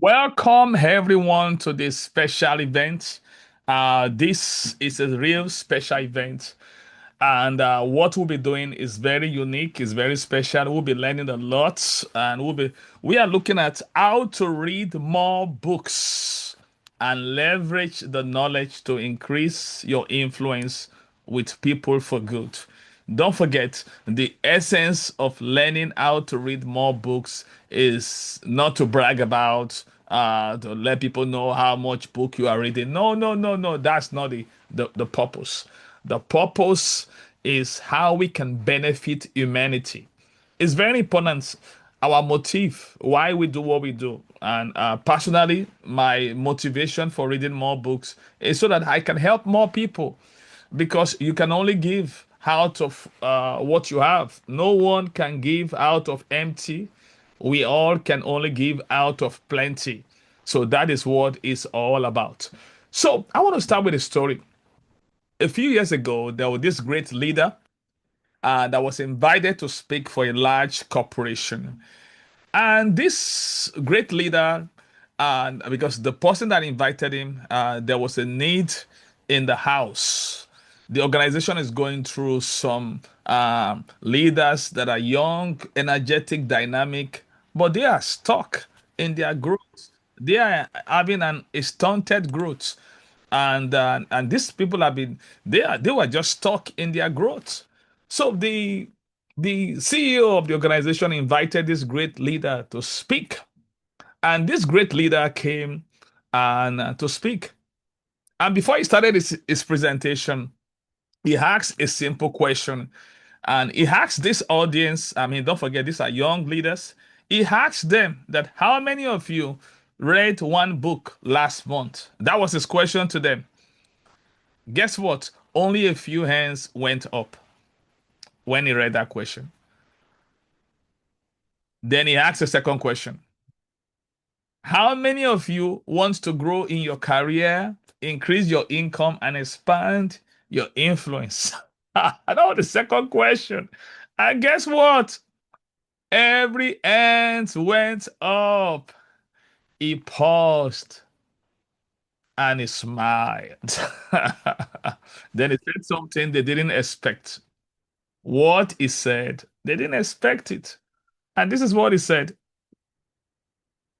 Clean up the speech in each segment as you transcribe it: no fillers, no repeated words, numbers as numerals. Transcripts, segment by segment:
Welcome everyone to this special event. This is a real special event, and what we'll be doing is very unique, is very special. We'll be learning a lot, and we are looking at how to read more books and leverage the knowledge to increase your influence with people for good. Don't forget, the essence of learning how to read more books is not to brag about, to let people know how much book you are reading. No, no, no, no. That's not the purpose. The purpose is how we can benefit humanity. It's very important. Our motive, why we do what we do. And personally, my motivation for reading more books is so that I can help more people because you can only give out of what you have. No one can give out of empty. We all can only give out of plenty. So that is what it's all about. So I want to start with a story. A few years ago, there was this great leader that was invited to speak for a large corporation. And this great leader, because the person that invited him, there was a need in the house. The organization is going through some leaders that are young, energetic, dynamic, but they are stuck in their growth. They are having an stunted growth, and these people have been they were just stuck in their growth. So the CEO of the organization invited this great leader to speak. And this great leader came and to speak. And before he started his presentation, he asked a simple question. And he asked this audience, I mean, don't forget, these are young leaders. He asked them that how many of you read one book last month? That was his question to them. Guess what? Only a few hands went up when he read that question. Then he asked a second question. How many of you want to grow in your career, increase your income, and expand your influence? That was the second question. And guess what? Every hand went up. He paused and he smiled. Then he said something they didn't expect. What he said, they didn't expect it. And this is what he said.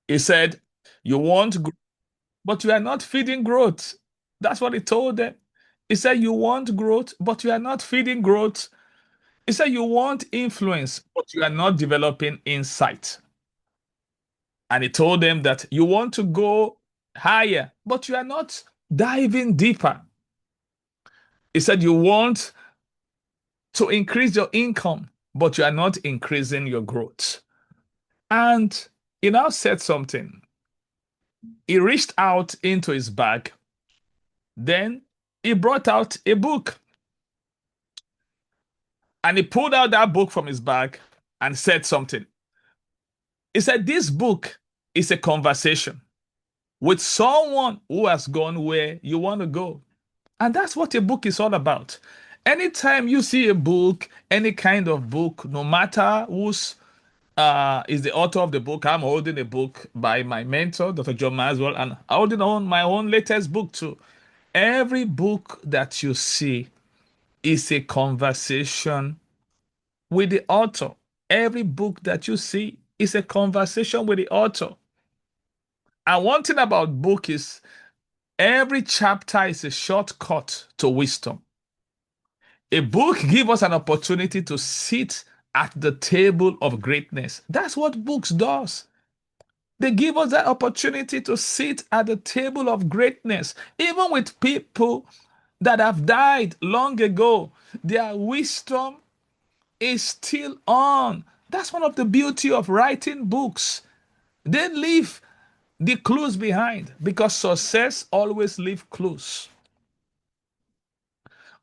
He said, You want but you are not feeding growth. That's what he told them. He said, You want growth, but you are not feeding growth. He said, You want influence, but you are not developing insight. And he told them that you want to go higher, but you are not diving deeper. He said, You want to increase your income, but you are not increasing your growth. And he now said something. He reached out into his bag. Then he brought out a book. And he pulled out that book from his bag and said something. He said, This book is a conversation with someone who has gone where you want to go. And that's what a book is all about. Anytime you see a book, any kind of book, no matter who's is the author of the book, I'm holding a book by my mentor, Dr. John Maswell, and holding on my own latest book too. Every book that you see is a conversation with the author. Every book that you see is a conversation with the author. And one thing about book is every chapter is a shortcut to wisdom. A book gives us an opportunity to sit at the table of greatness. That's what books does. They give us that opportunity to sit at the table of greatness, even with people that have died long ago. Their wisdom is still on. That's one of the beauty of writing books. They leave the clues behind because success always leaves clues.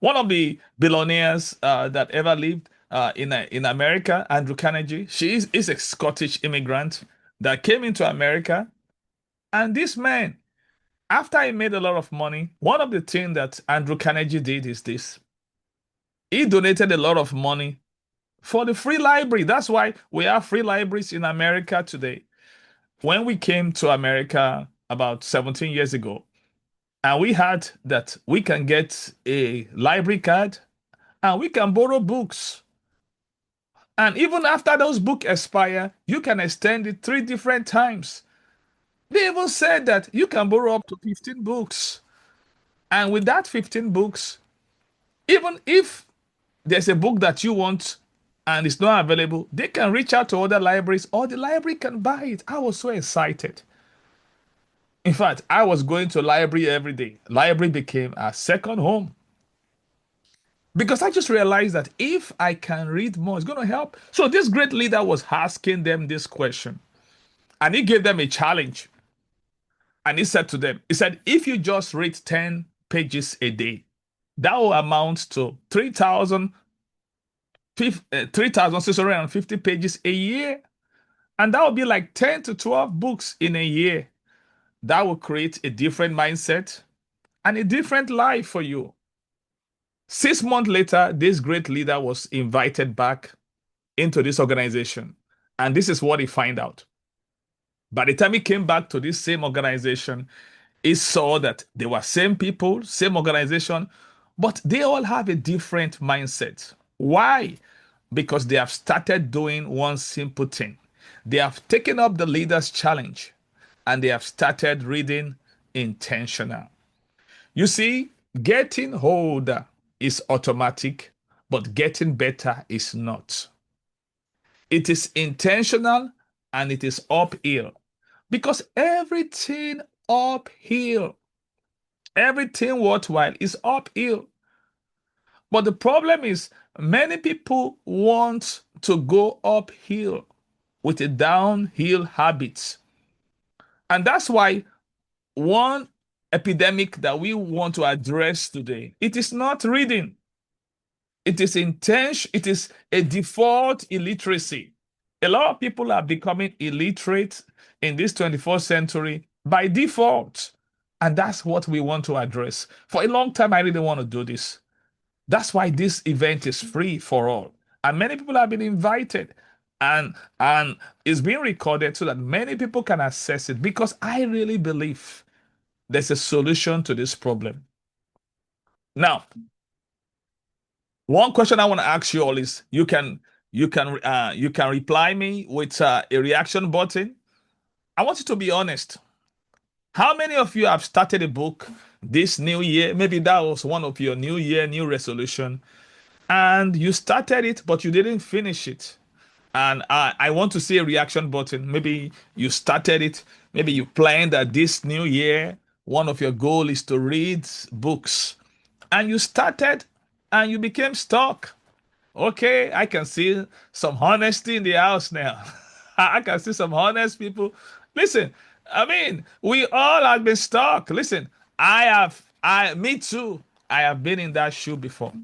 One of the billionaires that ever lived in America, Andrew Carnegie, is a Scottish immigrant that came into America. And this man, after he made a lot of money, one of the things that Andrew Carnegie did is this. He donated a lot of money for the free library. That's why we have free libraries in America today. when we came to America about 17 years ago, and we had that we can get a library card and we can borrow books. And even after those books expire, you can extend it 3 different times. They even said that you can borrow up to 15 books. And with that 15 books, even if there's a book that you want and it's not available, they can reach out to other libraries or the library can buy it. I was so excited. In fact, I was going to library every day. Library became a second home because I just realized that if I can read more, it's going to help. So this great leader was asking them this question and he gave them a challenge. And he said to them, he said, if you just read 10 pages a day, that will amount to 3,650 pages a year. And that will be like 10 to 12 books in a year. That will create a different mindset and a different life for you. 6 months later, this great leader was invited back into this organization. And this is what he found out. By the time he came back to this same organization, he saw that they were same people, same organization, but they all have a different mindset. Why? Because they have started doing one simple thing. They have taken up the leader's challenge and they have started reading intentional. You see, getting older is automatic, but getting better is not. It is intentional and it is uphill because everything worthwhile is uphill. But the problem is, many people want to go uphill with a downhill habit. And that's why one epidemic that we want to address today, it is not reading. It is intention, it is a default illiteracy. A lot of people are becoming illiterate in this 21st century by default. And that's what we want to address. For a long time, I didn't want to do this. That's why this event is free for all. And many people have been invited and it's being recorded so that many people can access it because I really believe there's a solution to this problem. Now, one question I want to ask you all is you can reply me with a reaction button. I want you to be honest. How many of you have started a book this new year? Maybe that was one of your new year, new resolution, and you started it, but you didn't finish it. And I want to see a reaction button. Maybe you started it. Maybe you planned that this new year, one of your goal is to read books. And you started and you became stuck. Okay, I can see some honesty in the house now. I can see some honest people. Listen, I mean, we all have been stuck. Listen, me too. I have been in that shoe before.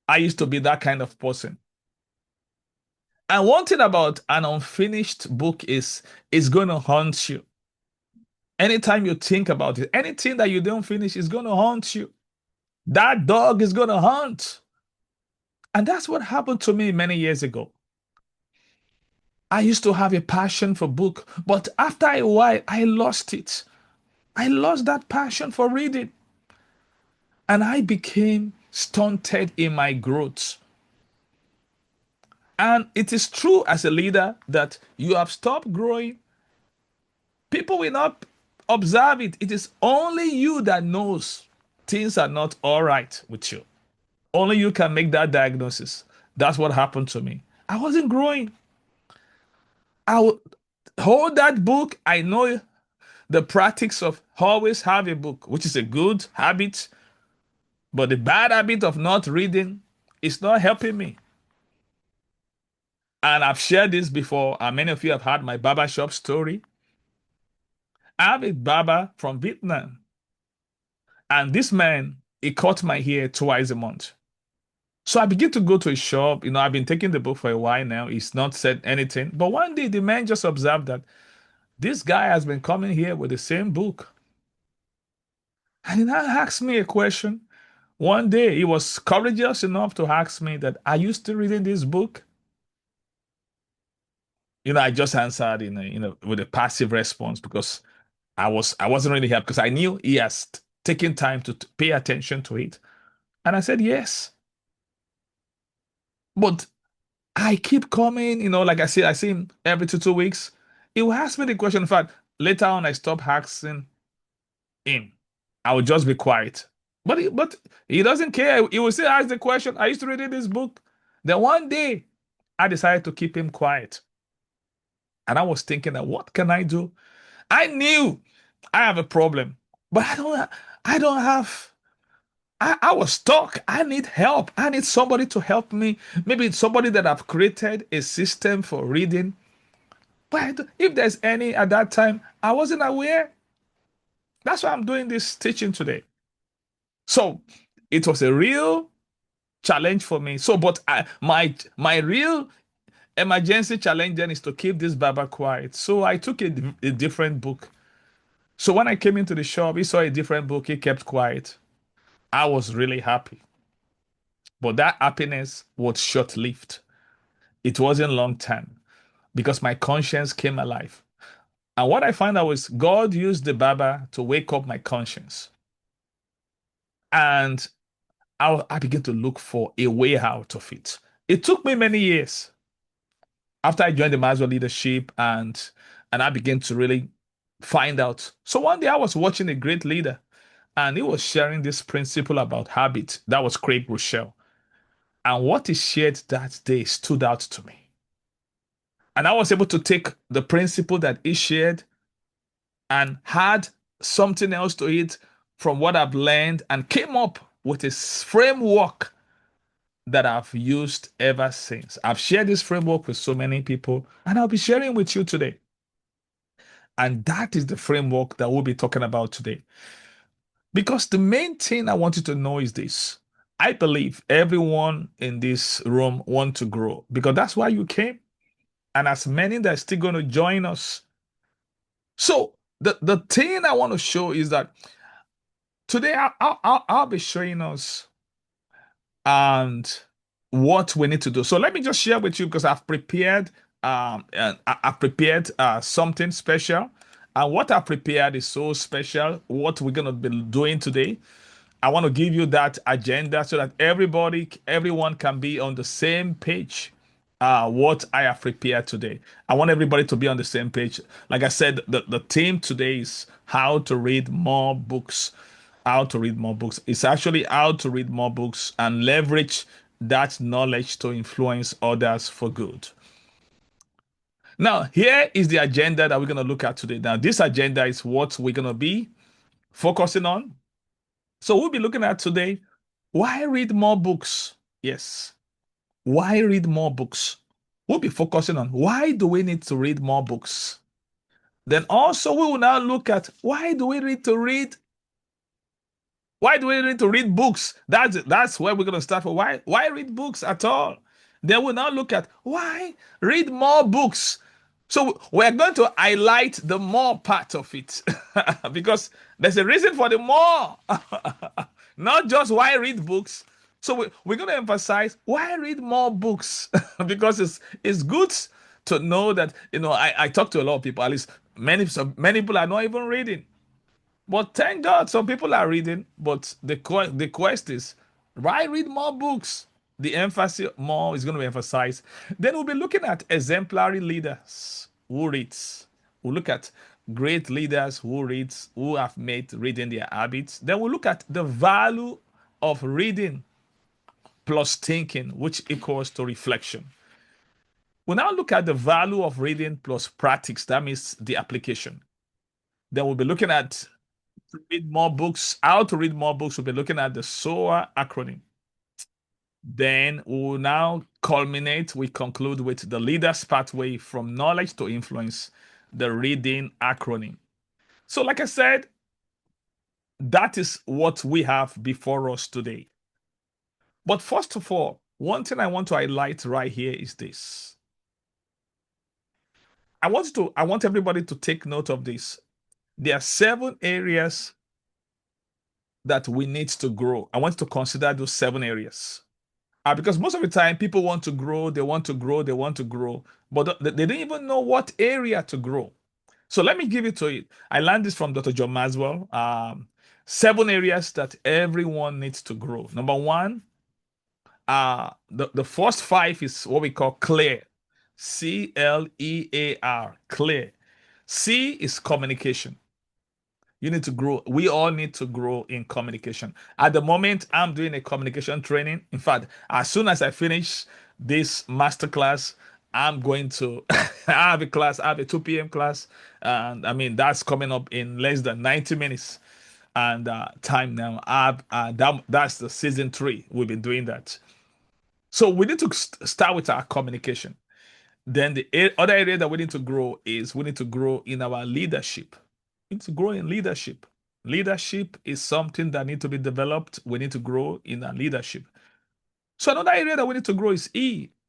I used to be that kind of person. And one thing about an unfinished book is it's going to haunt you. Anytime you think about it, anything that you don't finish is going to haunt you. That dog is going to hunt. And that's what happened to me many years ago. I used to have a passion for book, but after a while, I lost it. I lost that passion for reading. And I became stunted in my growth. And it is true as a leader that you have stopped growing. People will not observe it. It is only you that knows things are not all right with you. Only you can make that diagnosis. That's what happened to me. I wasn't growing. I would hold that book. I know the practice of always have a book, which is a good habit, but the bad habit of not reading is not helping me. And I've shared this before, and many of you have heard my barbershop story. I have a barber from Vietnam, and this man, he cut my hair twice a month. So I begin to go to his shop. I've been taking the book for a while now. He's not said anything. But one day the man just observed that this guy has been coming here with the same book. And he now asked me a question. One day he was courageous enough to ask me that, are you still reading this book? I just answered with a passive response because I wasn't really helped because I knew he has taken time to pay attention to it. And I said yes. But I keep coming, like I see him every 2 weeks. He will ask me the question. In fact, later on, I stopped asking him. I would just be quiet. But he doesn't care. He will still ask the question. I used to read in this book. Then one day, I decided to keep him quiet. And I was thinking that what can I do? I knew I have a problem, but I don't have I was stuck. I need help. I need somebody to help me. Maybe it's somebody that I've created a system for reading. But if there's any at that time, I wasn't aware. That's why I'm doing this teaching today. So it was a real challenge for me. So, but my real emergency challenge then is to keep this Baba quiet. So I took a different book. So when I came into the shop, he saw a different book. He kept quiet. I was really happy. But that happiness was short-lived. It wasn't long term because my conscience came alive. And what I found out was God used the Baba to wake up my conscience. And I began to look for a way out of it. It took me many years after I joined the Maslow leadership and I began to really find out. So one day I was watching a great leader and he was sharing this principle about habit. That was Craig Rochelle. And what he shared that day stood out to me. And I was able to take the principle that he shared and had something else to it from what I've learned and came up with a framework that I've used ever since. I've shared this framework with so many people and I'll be sharing with you today. And that is the framework that we'll be talking about today. Because the main thing I want you to know is this. I believe everyone in this room want to grow because that's why you came. And as many that are still going to join us. So the thing I want to show is that today I'll be showing us and what we need to do. So let me just share with you because I've prepared I've prepared something special. And what I've prepared is so special. What we're gonna be doing today. I want to give you that agenda so that everyone can be on the same page. What I have prepared today. I want everybody to be on the same page. Like I said, the theme today is how to read more books. How to read more books. It's actually how to read more books and leverage that knowledge to influence others for good. Now, here is the agenda that we're going to look at today. Now, this agenda is what we're going to be focusing on. So, we'll be looking at today why read more books? Yes. Why read more books? We'll be focusing on why do we need to read more books? Then also we will now look at why do we need to read books? That's where we're gonna start for why read books at all? Then we'll now look at why read more books. So we're going to highlight the more part of it because there's a reason for the more, not just why read books. So we're going to emphasize why read more books because it's good to know that I talk to a lot of people. At least many people are not even reading. But thank God, some people are reading. But the quest is why read more books? The emphasis more is going to be emphasized. Then we'll be looking at exemplary leaders who reads. We'll look at great leaders who reads, who have made reading their habits. Then we'll look at the value of reading plus thinking, which equals to reflection. We'll now look at the value of reading plus practice. That means the application. Then we'll be looking at read more books, how to read more books. We'll be looking at the SOA acronym. Then we'll now we conclude with the leader's pathway from knowledge to influence, the reading acronym. So, like I said, that is what we have before us today. But first of all, one thing I want to highlight right here is this. I want everybody to take note of this. There are 7 areas that we need to grow. I want you to consider those 7 areas. Because most of the time people want to grow, they want to grow, they want to grow, but they don't even know what area to grow. So let me give it to you. I learned this from Dr. John Maswell. 7 areas that everyone needs to grow. Number one, the first five is what we call clear. CLEAR, clear. C is communication. You need to grow. We all need to grow in communication. At the moment, I'm doing a communication training. In fact, as soon as I finish this masterclass, I'm going to I have a class, I have a 2 p.m. class. And I mean, that's coming up in less than 90 minutes. And time now, that's the season 3. We've been doing that. So we need to start with our communication. Then the other area that we need to grow is we need to grow in our leadership. We need to grow in leadership. Leadership is something that needs to be developed. We need to grow in our leadership. So another area that we need to grow is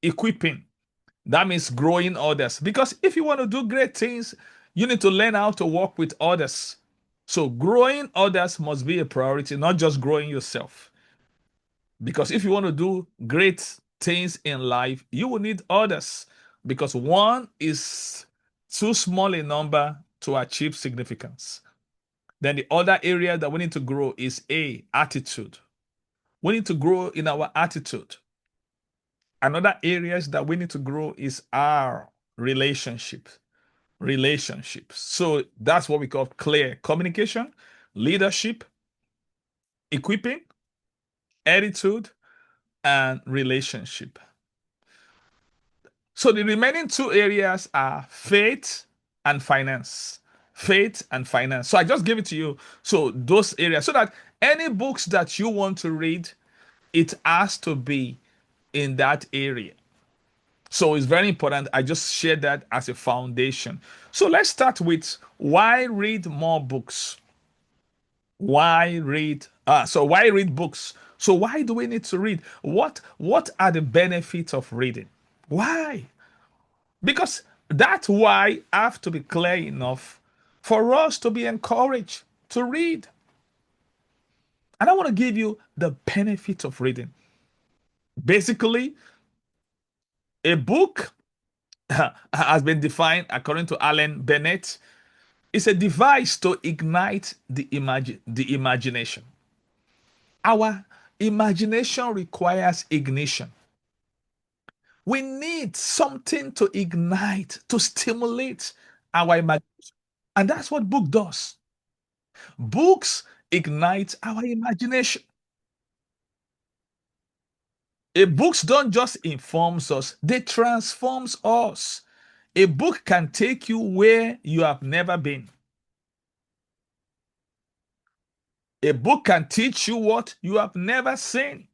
equipping. That means growing others. Because if you want to do great things, you need to learn how to work with others. So growing others must be a priority, not just growing yourself. Because if you want to do great things in life, you will need others. Because one is too small a number to achieve significance. Then the other area that we need to grow is attitude. We need to grow in our attitude. Another areas that we need to grow is our relationships. Relationships. So that's what we call clear communication, leadership, equipping, attitude, and relationship. So the remaining 2 areas are faith and finance. Faith and finance. So I just give it to you. So those areas, so that any books that you want to read, it has to be in that area. So it's very important. I just shared that as a foundation. So let's start with why read more books? Why read? So why read books? So why do we need to read? What are the benefits of reading? Why? Because that why have to be clear enough for us to be encouraged to read. And I want to give you the benefit of reading. Basically, a book has been defined according to Alan Bennett. It's a device to ignite the imagination. Our imagination requires ignition. We need something to ignite, to stimulate our imagination. And that's what book does. Books ignite our imagination. Books don't just informs us, they transforms us. A book can take you where you have never been. A book can teach you what you have never seen.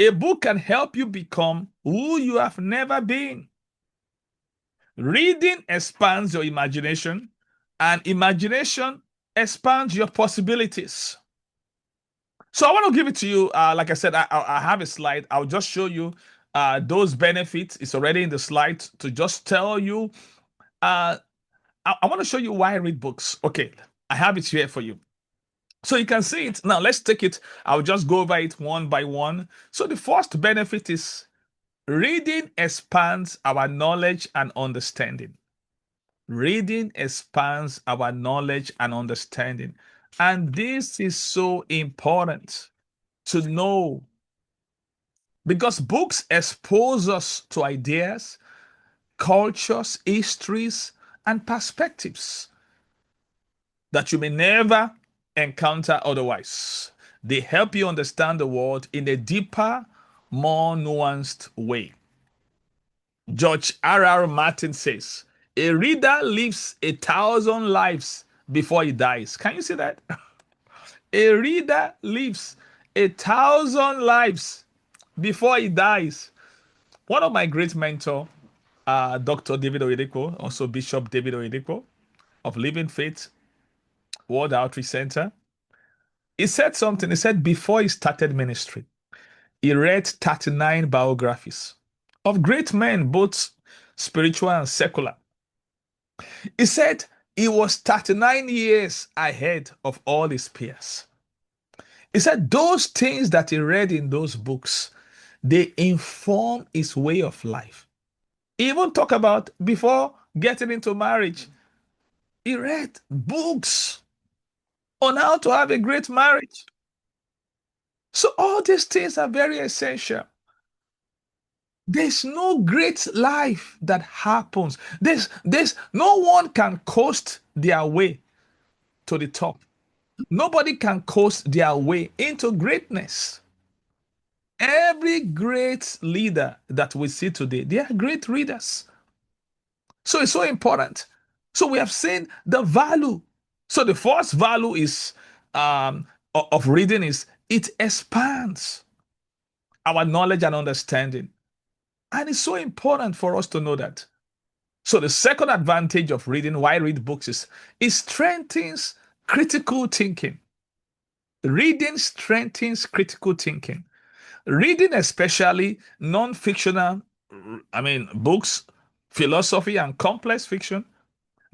A book can help you become who you have never been. Reading expands your imagination, and imagination expands your possibilities. So I want to give it to you. Like I said, I have a slide. I'll just show you those benefits. It's already in the slide to just tell you. Uh, I want to show you why I read books. Okay, I have it here for you. So you can see it. Now let's take it. I'll just go over it one by one. So the first benefit is reading expands our knowledge and understanding. Reading expands our knowledge and understanding. And this is so important to know because books expose us to ideas, cultures, histories, and perspectives that you may never encounter otherwise. They help you understand the world in a deeper, more nuanced way. George R.R. Martin says, a reader lives 1,000 lives before he dies. Can you see that? A reader lives 1,000 lives before he dies. One of my great mentors, Dr. David Oyedepo, also Bishop David Oyedepo of Living Faith World Outreach Center, he said something. He said before he started ministry, he read 39 biographies of great men, both spiritual and secular. He said he was 39 years ahead of all his peers. He said those things that he read in those books, they inform his way of life. He even talk about before getting into marriage. He read books on how to have a great marriage. So all these things are very essential. There's no great life that happens. There's no one can coast their way to the top. Nobody can coast their way into greatness. Every great leader that we see today, they are great readers. So it's so important. So we have seen the value. So the first value is of reading is it expands our knowledge and understanding. And it's so important for us to know that. So the second advantage of reading, why read books, is it strengthens critical thinking. Reading strengthens critical thinking. Reading, especially non-fictional, books, philosophy, and complex fiction,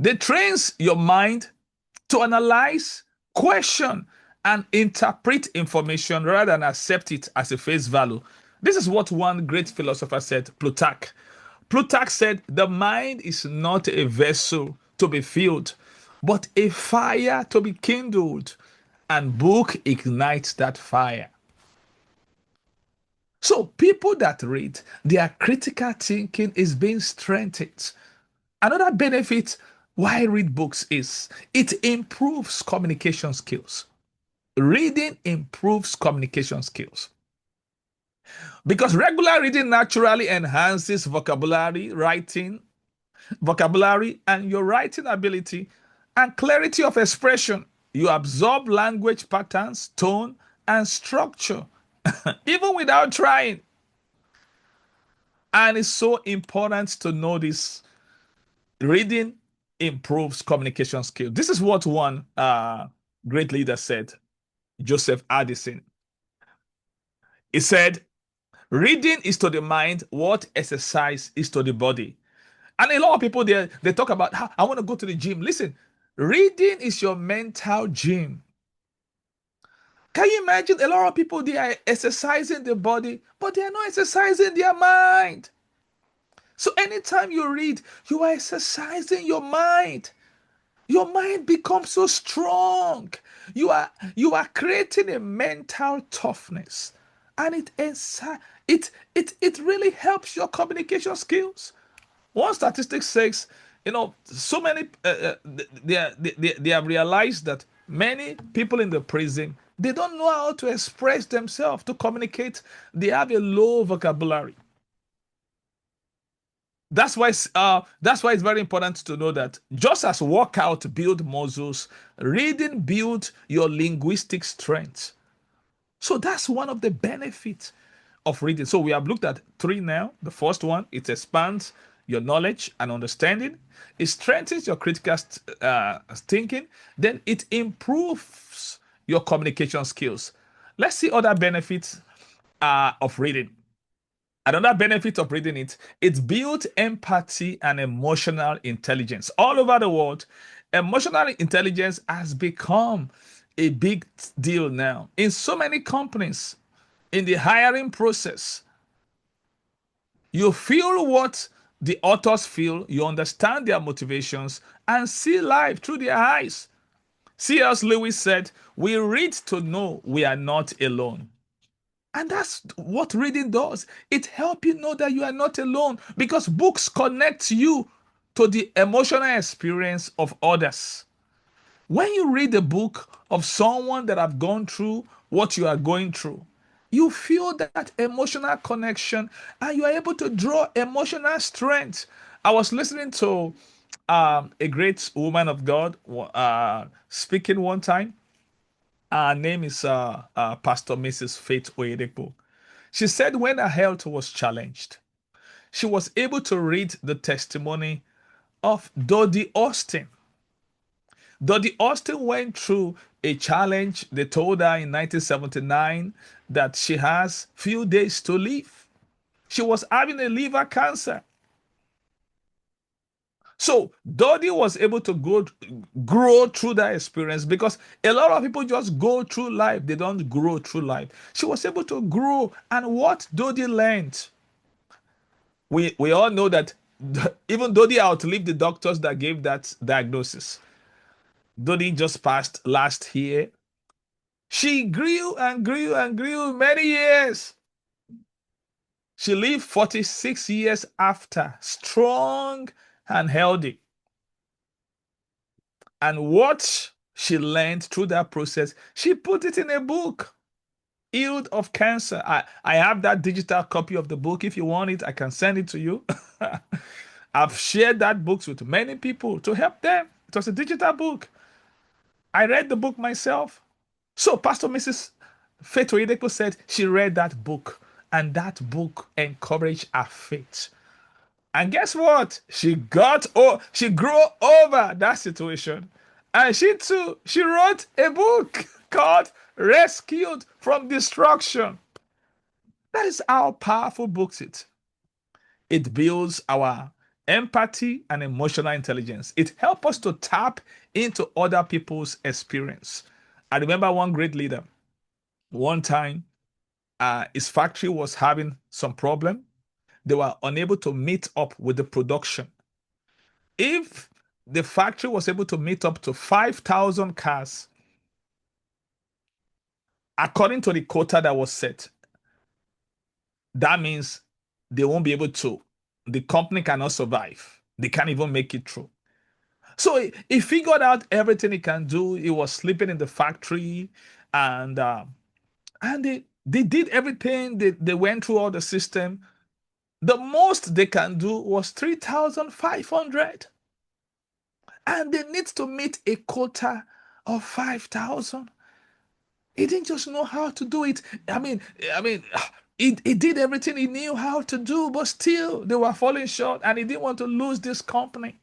they trains your mind to analyze, question, and interpret information rather than accept it as a face value. This is what one great philosopher said, Plutarch. Plutarch said, the mind is not a vessel to be filled, but a fire to be kindled, and book ignites that fire. So people that read, their critical thinking is being strengthened. Another benefit why read books is it improves communication skills. Reading improves communication skills because regular reading naturally enhances vocabulary, and your writing ability and clarity of expression. You absorb language patterns, tone, and structure, even without trying. And it's so important to know this. Reading improves communication skills. This is what one great leader said, Joseph Addison. He said, reading is to the mind what exercise is to the body. And a lot of people they talk about how I want to go to the gym. Listen, reading is your mental gym. Can you imagine a lot of people they are exercising the body, but they are not exercising their mind. So anytime you read, you are exercising your mind. Your mind becomes so strong. You are creating a mental toughness, and it really helps your communication skills. One statistic says, so many they have realized that many people in the prison they don't know how to express themselves to communicate. They have a low vocabulary. That's why it's very important to know that just as workout build muscles, reading build your linguistic strength. So that's one of the benefits of reading. So we have looked at three now. The first one, it expands your knowledge and understanding. It strengthens your critical thinking. Then it improves your communication skills. Let's see other benefits of reading. Another benefit of reading it builds empathy and emotional intelligence. All over the world, emotional intelligence has become a big deal now. In so many companies, in the hiring process, you feel what the authors feel, you understand their motivations, and see life through their eyes. C.S. Lewis said, we read to know we are not alone. And that's what reading does. It helps you know that you are not alone because books connect you to the emotional experience of others. When you read a book of someone that have gone through what you are going through, you feel that emotional connection and you are able to draw emotional strength. I was listening to a great woman of God speaking one time. Her name is Pastor Mrs. Faith Oyedepo. She said when her health was challenged, she was able to read the testimony of Dodie Austin. Dodie Austin went through a challenge. They told her in 1979 that she has few days to live. She was having a liver cancer. So Dodie was able to grow through that experience because a lot of people just go through life, they don't grow through life. She was able to grow, and what Dodie learned, we all know that even Dodie outlived the doctors that gave that diagnosis. Dodie just passed last year. She grew and grew and grew many years. She lived 46 years after, strong and healthy. And what she learned through that process, she put it in a book, Healed of Cancer. I have that digital copy of the book. If you want it, I can send it to you. I've shared that book with many people to help them. It was a digital book. I read the book myself. So Pastor Mrs. Faith Oyedepo said she read that book, and that book encouraged her faith. And guess what? She grew over that situation. And she too, she wrote a book called Rescued from Destruction. That is how powerful books it. It builds our empathy and emotional intelligence. It helps us to tap into other people's experience. I remember one great leader. One time, his factory was having some problem. They were unable to meet up with the production. If the factory was able to meet up to 5,000 cars, according to the quota that was set, that means they won't be able to. The company cannot survive. They can't even make it through. So he figured out everything he can do. He was sleeping in the factory, and they did everything. They went through all the system. The most they can do was 3,500. And they need to meet a quota of 5,000. He didn't just know how to do it. He did everything he knew how to do, but still they were falling short, and he didn't want to lose this company.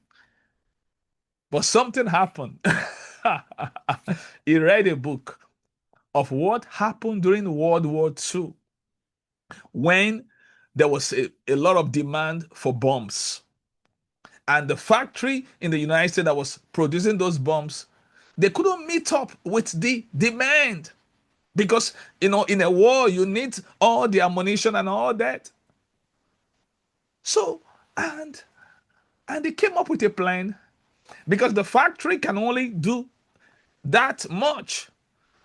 But something happened. He read a book of what happened during World War II when there was a lot of demand for bombs. And the factory in the United States that was producing those bombs, they couldn't meet up with the demand because, in a war, you need all the ammunition and all that. So, and they came up with a plan because the factory can only do that much.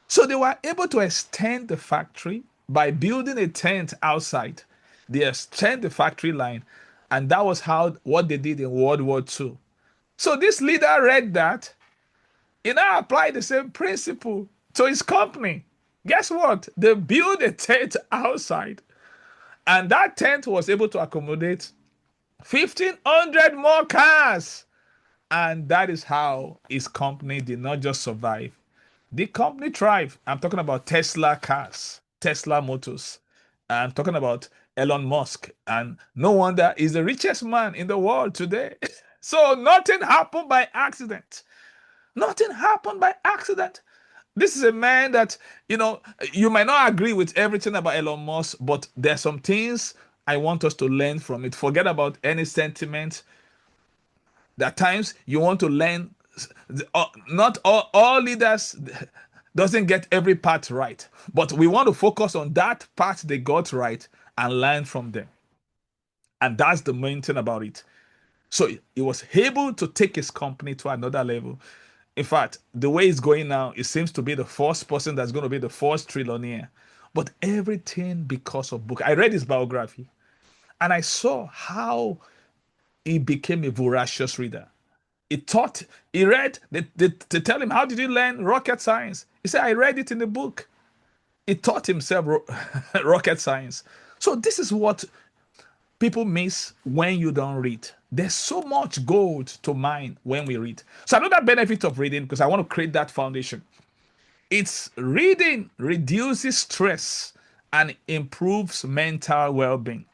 So they were able to extend the factory by building a tent outside. They extend the factory line, and that was what they did in World War II. So this leader read that. He now applied the same principle to his company. Guess what? They built a tent outside, and that tent was able to accommodate 1,500 more cars. And that is how his company did not just survive. The company thrived. I'm talking about Tesla cars, Tesla motors. I'm talking about Elon Musk. And no wonder he's the richest man in the world today. So nothing happened by accident. Nothing happened by accident. This is a man that, you might not agree with everything about Elon Musk, but there are some things I want us to learn from it. Forget about any sentiment. There are times you want to learn. Not all leaders doesn't get every part right, but we want to focus on that part they got right and learn from them. And that's the main thing about it. So he was able to take his company to another level. In fact, the way it's going now, it seems to be the first person that's going to be the first trillionaire. But everything because of book. I read his biography, and I saw how he became a voracious reader. He read, they tell him, how did you learn rocket science? He said, I read it in the book. He taught himself rocket science. So this is what people miss when you don't read. There's so much gold to mine when we read. So another benefit of reading, because I want to create that foundation, it's reading reduces stress and improves mental well-being.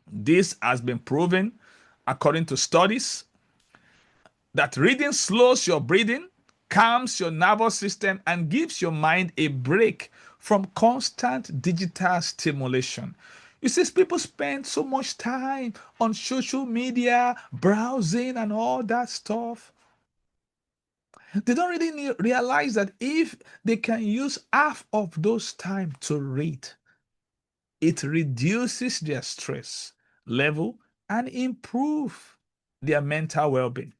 This has been proven according to studies that reading slows your breathing, calms your nervous system, and gives your mind a break from constant digital stimulation. You see, people spend so much time on social media, browsing, and all that stuff. They don't really realize that if they can use half of those time to read, it reduces their stress level and improve their mental well-being.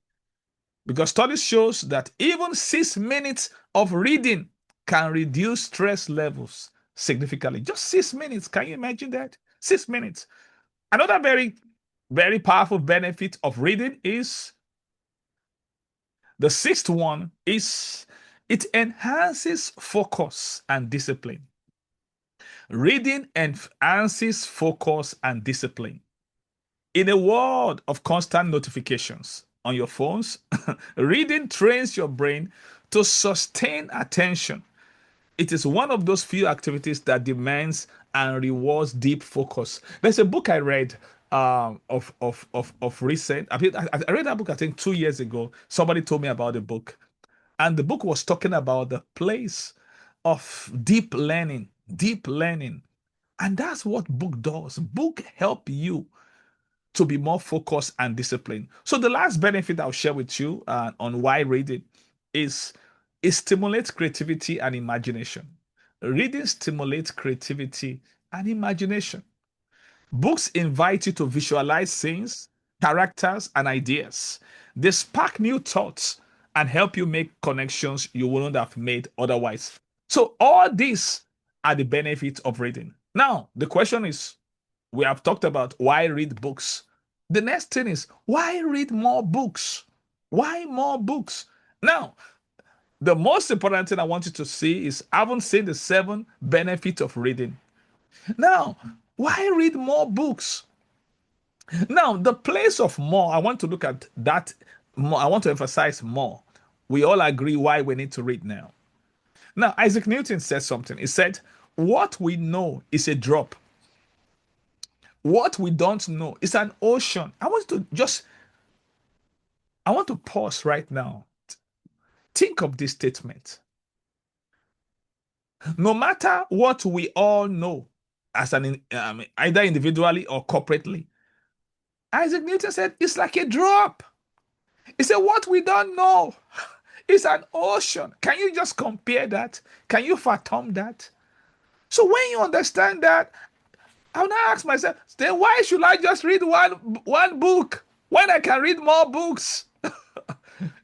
Because studies shows that even 6 minutes of reading can reduce stress levels significantly. Just 6 minutes. Can you imagine that? 6 minutes. Another very powerful benefit of reading is the sixth one is it enhances focus and discipline. Reading enhances focus and discipline. In a world of constant notifications on your phones, reading trains your brain to sustain attention. It is one of those few activities that demands and rewards deep focus. There's a book I read of recent. I read that book I think 2 years ago. Somebody told me about the book, and the book was talking about the place of deep learning, deep learning, and that's what book does. Book help you to be more focused and disciplined. So the last benefit I'll share with you on why reading is it stimulates creativity and imagination. Reading stimulates creativity and imagination. Books invite you to visualize scenes, characters, and ideas. They spark new thoughts and help you make connections you wouldn't have made otherwise. So all these are the benefits of reading. Now, the question is, we have talked about why read books. The next thing is, why read more books? Why more books? Now, the most important thing I want you to see is I haven't seen the 7 benefits of reading. Now, why read more books? Now, the place of more, I want to look at that more. I want to emphasize more. We all agree why we need to read now. Now, Isaac Newton said something. He said, what we know is a drop. What we don't know is an ocean. I want to pause right now. Think of this statement. No matter what we all know, as either individually or corporately, Isaac Newton said it's like a drop. He said what we don't know is an ocean. Can you just compare that? Can you fathom that? So when you understand that, I will now ask myself, then why should I just read one book when I can read more books?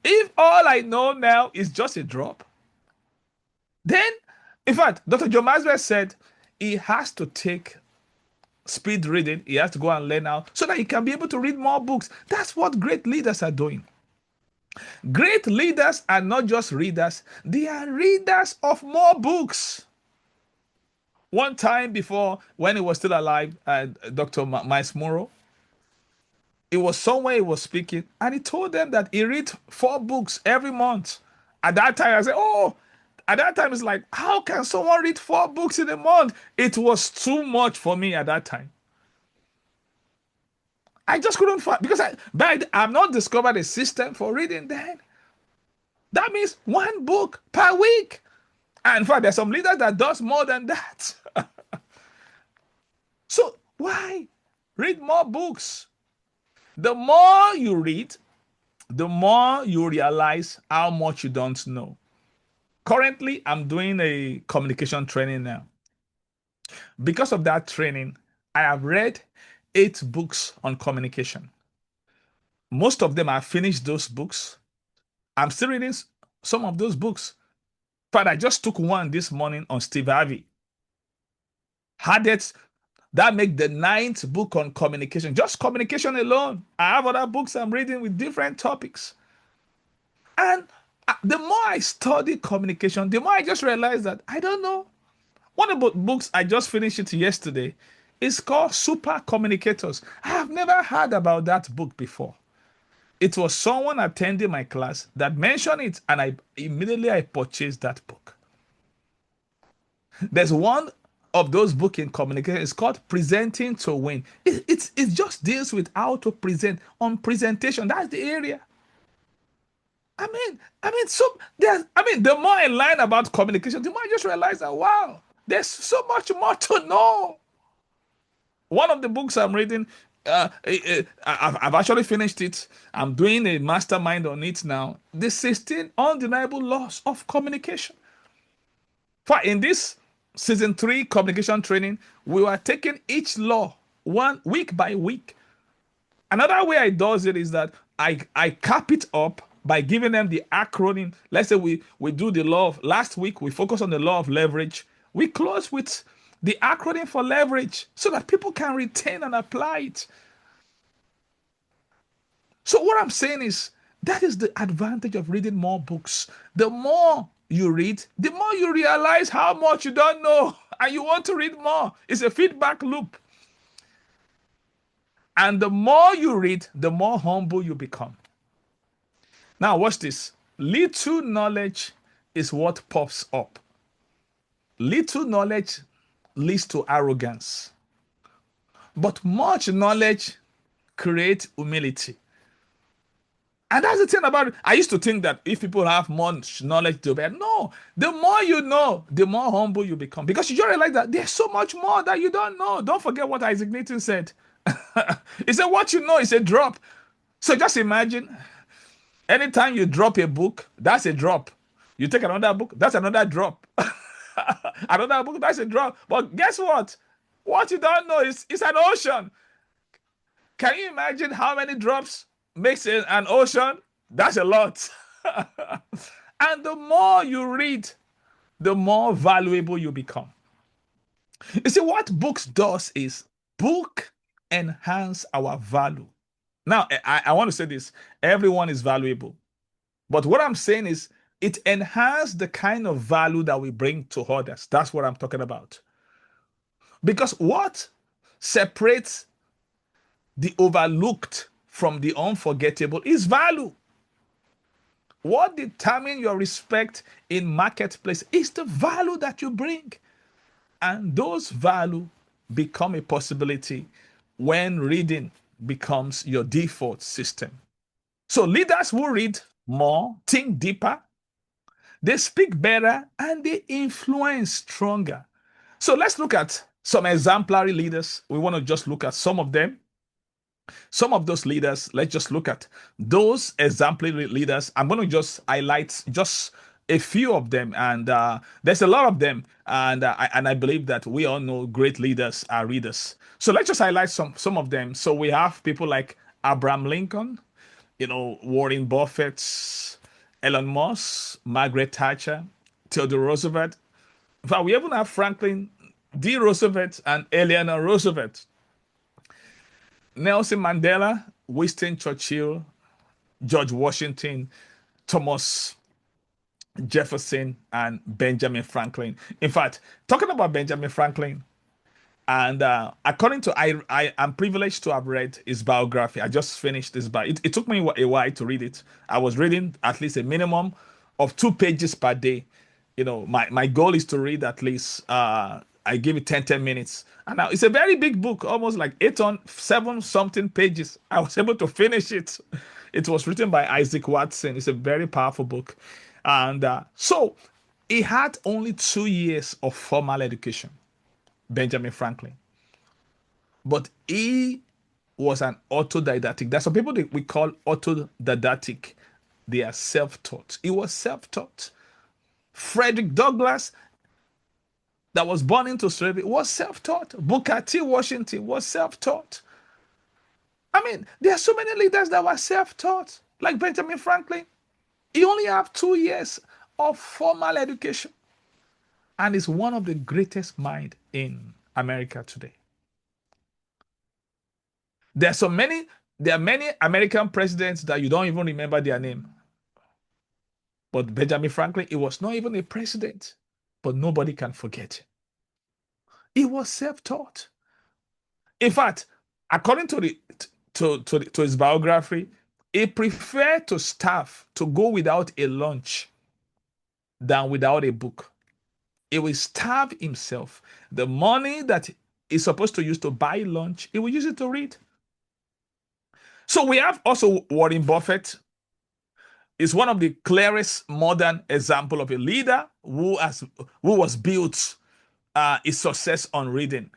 If all I know now is just a drop, then, in fact, Dr. Joe Maswell said he has to take speed reading. He has to go and learn how so that he can be able to read more books. That's what great leaders are doing. Great leaders are not just readers, they are readers of more books. One time before, when he was still alive, Dr. Miles Morrow, it was somewhere he was speaking, and he told them that he read 4 books every month. At that time, I said, oh, at that time, it's like, how can someone read 4 books in a month? It was too much for me at that time. I just couldn't find, because I've not discovered a system for reading then. That means 1 book per week. And in fact, there's some leaders that does more than that. So why read more books? The more you read, the more you realize how much you don't know. Currently, I'm doing a communication training now. Because of that training, I have read 8 books on communication. Most of them, I finished those books. I'm still reading some of those books. But I just took one this morning on Steve Harvey. Had it that make the 9th book on communication, just communication alone. I have other books I'm reading with different topics. And the more I study communication, the more I just realize that I don't know. One of the books I just finished it yesterday is called Super Communicators. I have never heard about that book before. It was someone attending my class that mentioned it, and I immediately purchased that book. There's one of those books in communication. It's called Presenting to Win. It just deals with how to present on presentation. That's the area. The more I learn about communication, the more I just realize that wow, there's so much more to know. One of the books I'm reading, I've actually finished it. I'm doing a mastermind on it now. The 16 undeniable laws of communication. For in this season three communication training, we were taking each law one week by week. Another way I does it is that I cap it up by giving them the acronym. Let's say we do the law of last week, we focus on the law of leverage. We close with the acronym for leverage so that people can retain and apply it. So what I'm saying is that is the advantage of reading more books. The more you read, the more you realize how much you don't know and you want to read more. It's a feedback loop. And the more you read, the more humble you become. Now, watch this. Little knowledge is what pops up. Little knowledge leads to arrogance, but much knowledge creates humility. And that's the thing about it. I used to think that if people have much knowledge, to bear. No, the more you know, the more humble you become. Because you just realize that there's so much more that you don't know. Don't forget what Isaac Newton said. He said, what you know is a drop. So just imagine anytime you drop a book, that's a drop. You take another book, that's another drop. Another book, that's a drop. But guess what? What you don't know is it's an ocean. Can you imagine how many drops makes an ocean? That's a lot. And the more you read, the more valuable you become. You see, what books does is book enhance our value. Now, I want to say this. Everyone is valuable. But what I'm saying is it enhances the kind of value that we bring to others. That's what I'm talking about. Because what separates the overlooked from the unforgettable is value. What determines your respect in marketplace is the value that you bring. And those value become a possibility when reading becomes your default system. So leaders who read more, think deeper, they speak better, and they influence stronger. So let's look at some exemplary leaders. We want to just look at some of them. Some of those leaders, let's just look at those exemplary leaders. I'm going to just highlight just a few of them, and there's a lot of them, and I believe that we all know great leaders are readers. So let's just highlight some of them. So we have people like Abraham Lincoln, Warren Buffett, Elon Musk, Margaret Thatcher, Theodore Roosevelt. In fact, we even have Franklin D. Roosevelt and Eleanor Roosevelt. Nelson Mandela, Winston Churchill, George Washington, Thomas Jefferson, and Benjamin Franklin. In fact, talking about Benjamin Franklin, and according to I am privileged to have read his biography. I just finished this it took me a while to read it. I was reading at least a minimum of 2 pages per day. My goal is to read at least I give it 10 minutes. And now it's a very big book, almost like 7 something pages. I was able to finish it. It was written by Isaac Watson. It's a very powerful book. And so he had only 2 years of formal education, Benjamin Franklin. But he was an autodidactic. There's some people that we call autodidactic. They are self-taught. He was self-taught. Frederick Douglass, that was born into slavery, was self-taught. Booker T. Washington was self-taught. I mean, there are so many leaders that were self-taught, like Benjamin Franklin. He only have 2 years of formal education and is one of the greatest minds in America today. There are many American presidents that you don't even remember their name. But Benjamin Franklin, he was not even a president, but nobody can forget him. He was self-taught. In fact, according to his biography, he preferred to starve, to go without a lunch, than without a book. He will starve himself. The money that he's supposed to use to buy lunch, he will use it to read. So we have also Warren Buffett. Is one of the clearest modern example of a leader who was built his success on reading.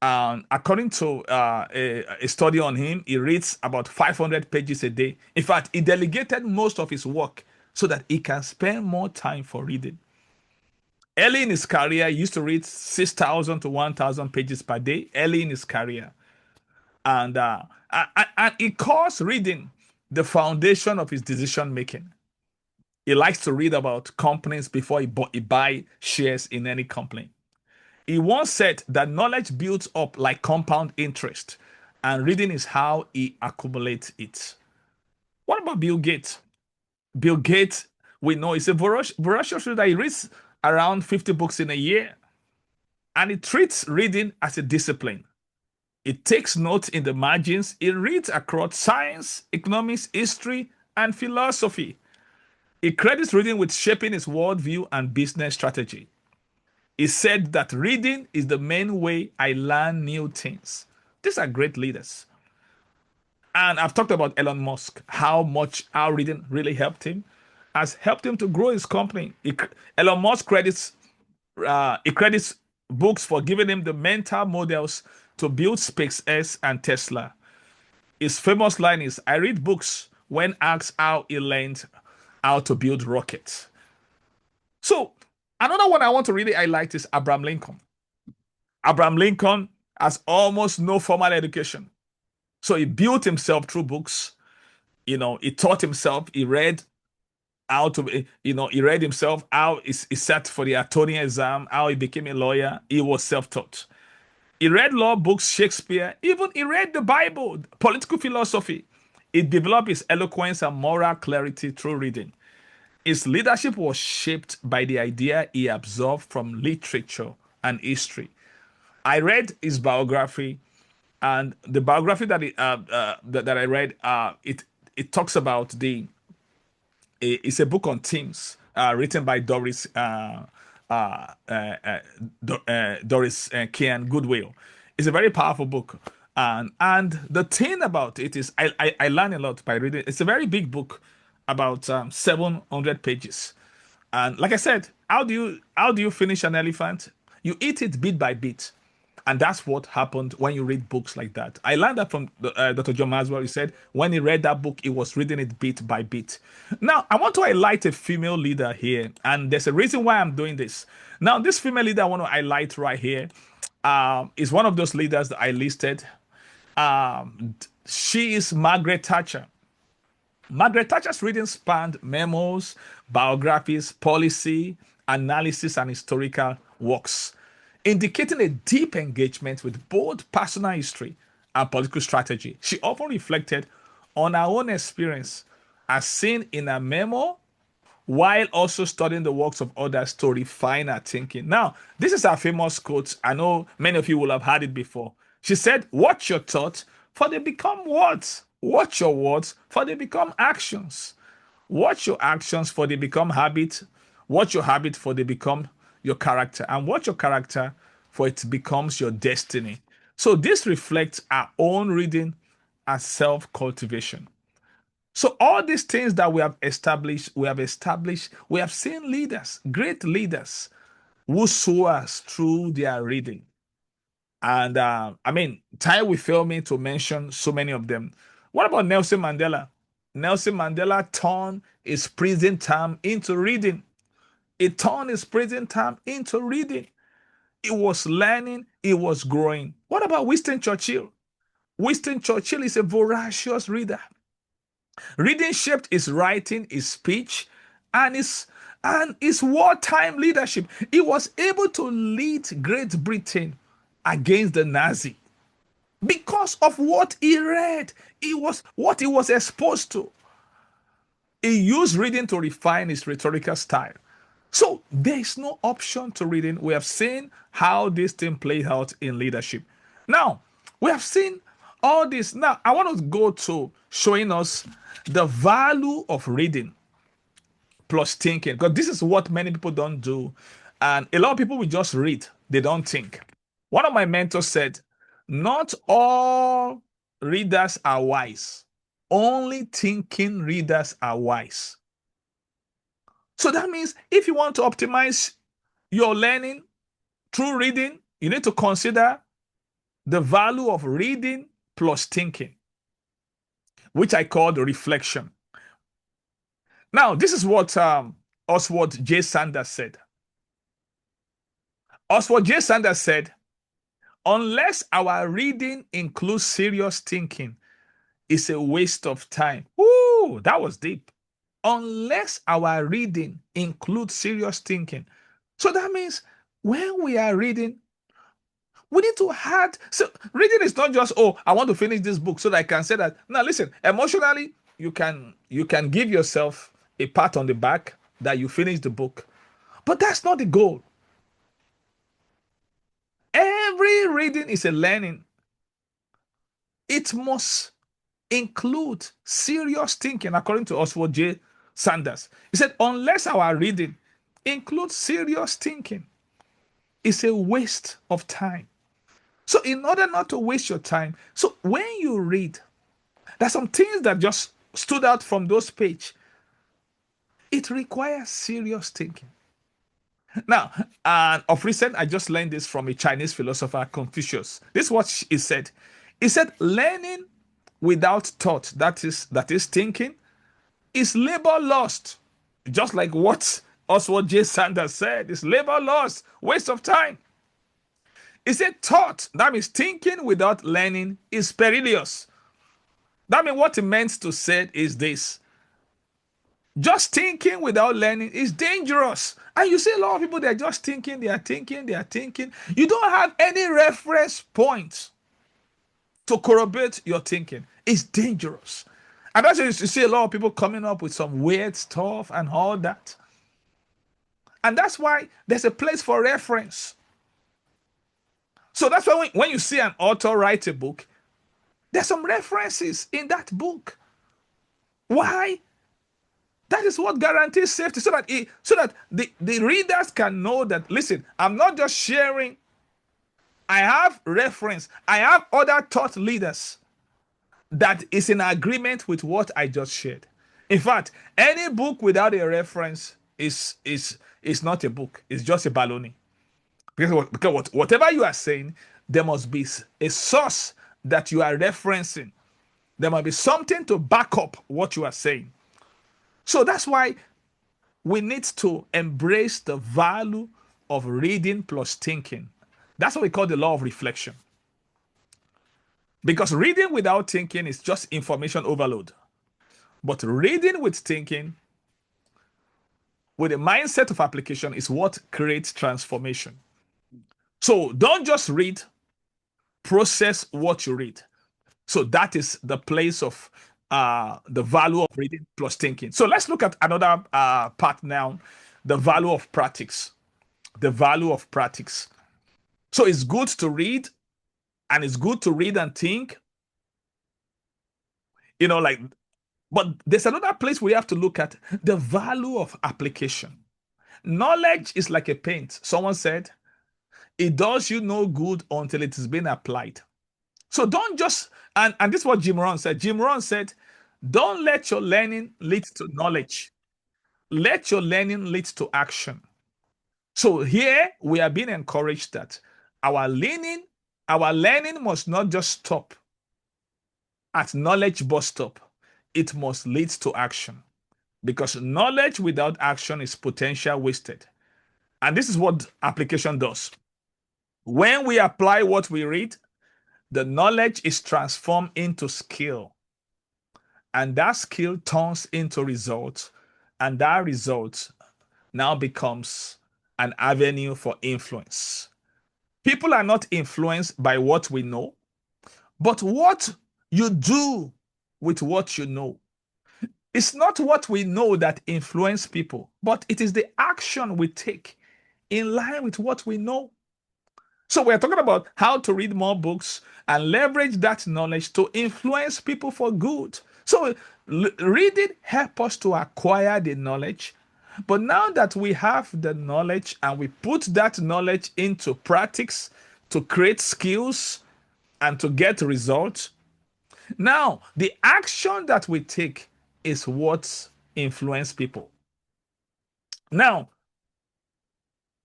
According to a study on him, he reads about 500 pages a day. In fact, he delegated most of his work so that he can spend more time for reading. Early in his career, he used to read 6,000 to 1,000 pages per day, early in his career. And he calls reading the foundation of his decision making. He likes to read about companies before he buy shares in any company. He once said that knowledge builds up like compound interest, and reading is how he accumulates it. What about Bill Gates? Bill Gates, we know, is a voracious reader. He reads around 50 books in a year, and he treats reading as a discipline. He takes notes in the margins. He reads across science, economics, history, and philosophy. He credits reading with shaping his worldview and business strategy. He said that reading is the main way I learn new things. These are great leaders. And I've talked about Elon Musk, how much our reading really helped him, has helped him to grow his company. Elon Musk he credits books for giving him the mental models to build SpaceX and Tesla. His famous line is, I read books when asked how he learned how to build rockets. So another one I want to really highlight is Abraham Lincoln. Abraham Lincoln has almost no formal education. So he built himself through books. He taught himself. He read how to, he read himself how he sat for the attorney exam, how he became a lawyer. He was self-taught. He read law books, Shakespeare, even he read the Bible, political philosophy. He developed his eloquence and moral clarity through reading. His leadership was shaped by the idea he absorbed from literature and history. I read his biography, and the biography that I read, it talks about it's a book on teams, written by Doris Kian Goodwill. It's a very powerful book, and the thing about it is I learn a lot by reading. It's a very big book, about 700 pages. And like I said, how do you finish an elephant? You eat it bit by bit. And that's what happened when you read books like that. I learned that from Dr. John Maswell. He said when he read that book, he was reading it bit by bit. Now, I want to highlight a female leader here, and there's a reason why I'm doing this. Now, this female leader I want to highlight right here is one of those leaders that I listed. She is Margaret Thatcher. Margaret Thatcher's reading spanned memos, biographies, policy, analysis, and historical works, indicating a deep engagement with both personal history and political strategy. She often reflected on her own experience as seen in her memo while also studying the works of others to refine her thinking. Now, this is her famous quote. I know many of you will have heard it before. She said, watch your thoughts, for they become words. Watch your words, for they become actions. Watch your actions, for they become habit. Watch your habit, for they become your character. And watch your character, for it becomes your destiny. So this reflects our own reading as self-cultivation. So all these things that we have seen leaders, great leaders, who show us through their reading. And I mean, time will fail me to mention so many of them. What about Nelson Mandela? Nelson Mandela turned his prison time into reading. He turned his prison time into reading. He was learning, he was growing. What about Winston Churchill? Winston Churchill is a voracious reader. Reading shaped his writing, his speech, and his wartime leadership. He was able to lead Great Britain against the Nazi because of what he read. What he was exposed to. He used reading to refine his rhetorical style. So there is no option to reading. We have seen how this thing plays out in leadership. Now, we have seen all this. Now, I want to go to showing us the value of reading plus thinking, because this is what many people don't do. And a lot of people will just read, they don't think. One of my mentors said, not all readers are wise, only thinking readers are wise. So that means if you want to optimize your learning through reading, you need to consider the value of reading plus thinking, which I call the reflection. Now, this is what Oswald J. Sanders said. Oswald J. Sanders said, unless our reading includes serious thinking, it's a waste of time. Ooh, that was deep. Unless our reading includes serious thinking. So that means when we are reading, we need to add. So reading is not just, oh, I want to finish this book so that I can say that. Now listen, emotionally, you can give yourself a pat on the back that you finished the book. But that's not the goal. Every reading is a learning. It must include serious thinking, according to Oswald J. Sanders. He said, unless our reading includes serious thinking, it's a waste of time. So, in order not to waste your time, so when you read, there's some things that just stood out from those pages. It requires serious thinking. Now, and of recent, I just learned this from a Chinese philosopher, Confucius. This is what he said. He said, learning without thought, that is thinking, is labor lost. Just like what Oswald J. Sanders said, it's labor lost, waste of time. He said thought, that means thinking without learning, is perilous. That means what he meant to say is this. Just thinking without learning is dangerous. And you see a lot of people, they're just thinking, they are thinking, they are thinking. You don't have any reference points to corroborate your thinking. It's dangerous. And that's why you see a lot of people coming up with some weird stuff and all that. And that's why there's a place for reference. So that's why when you see an author write a book, there's some references in that book. Why? That is what guarantees safety, so that the readers can know that, listen, I'm not just sharing. I have reference. I have other thought leaders that is in agreement with what I just shared. In fact, any book without a reference is not a book. It's just a baloney. Because whatever you are saying, there must be a source that you are referencing. There must be something to back up what you are saying. So that's why we need to embrace the value of reading plus thinking. That's what we call the law of reflection. Because reading without thinking is just information overload. But reading with thinking, with a mindset of application, is what creates transformation. So don't just read, process what you read. So that is the place of the value of reading plus thinking. So let's look at another part now, the value of practice. The value of practice. So it's good to read, and it's good to read and think. But there's another place we have to look at the value of application. Knowledge is like a paint. Someone said, it does you no good until it has been applied. So don't just, and this is what Jim Rohn said. Jim Rohn said, don't let your learning lead to knowledge. Let your learning lead to action. So here we are being encouraged that our learning must not just stop at knowledge bus stop. It must lead to action, because knowledge without action is potential wasted. And this is what application does. When we apply what we read, the knowledge is transformed into skill. And that skill turns into results. And that result now becomes an avenue for influence. People are not influenced by what we know, but what you do with what you know. It's not what we know that influence people, but it is the action we take in line with what we know. So we're talking about how to read more books and leverage that knowledge to influence people for good. So reading helps us to acquire the knowledge. But now that we have the knowledge and we put that knowledge into practice to create skills and to get results, now the action that we take is what influences people. Now,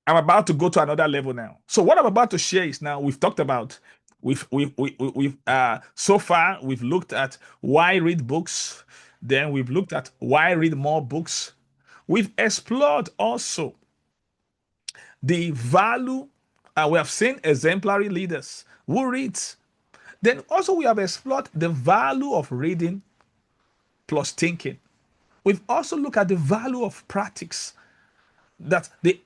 I'm about to go to another level now. So what I'm about to share is, now we've talked about We've so far we've looked at why read books, then we've looked at why read more books. We've explored also the value. We have seen exemplary leaders who read. Then also we have explored the value of reading plus thinking. We've also looked at the value of practice. That the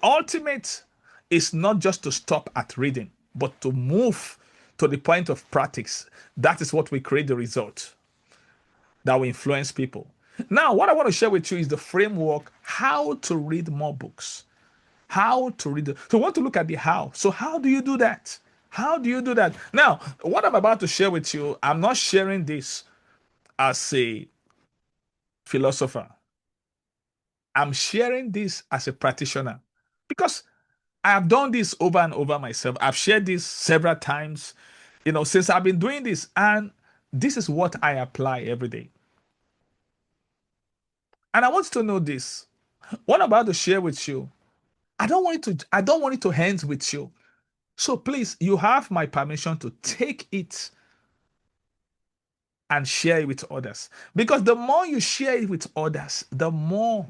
ultimate is not just to stop at reading, but to move to the point of practice. That is what we create the result that will influence people. Now, what I want to share with you is the framework how to read more books. How to read. So, we want to look at the how. So, how do you do that? How do you do that? Now, what I'm about to share with you, I'm not sharing this as a philosopher. I'm sharing this as a practitioner because I have done this over and over myself. I've shared this several times, since I've been doing this, and this is what I apply every day. And I want you to know this. What I'm about to share with you, I don't want it to end with you. So please, you have my permission to take it and share it with others. Because the more you share it with others, the more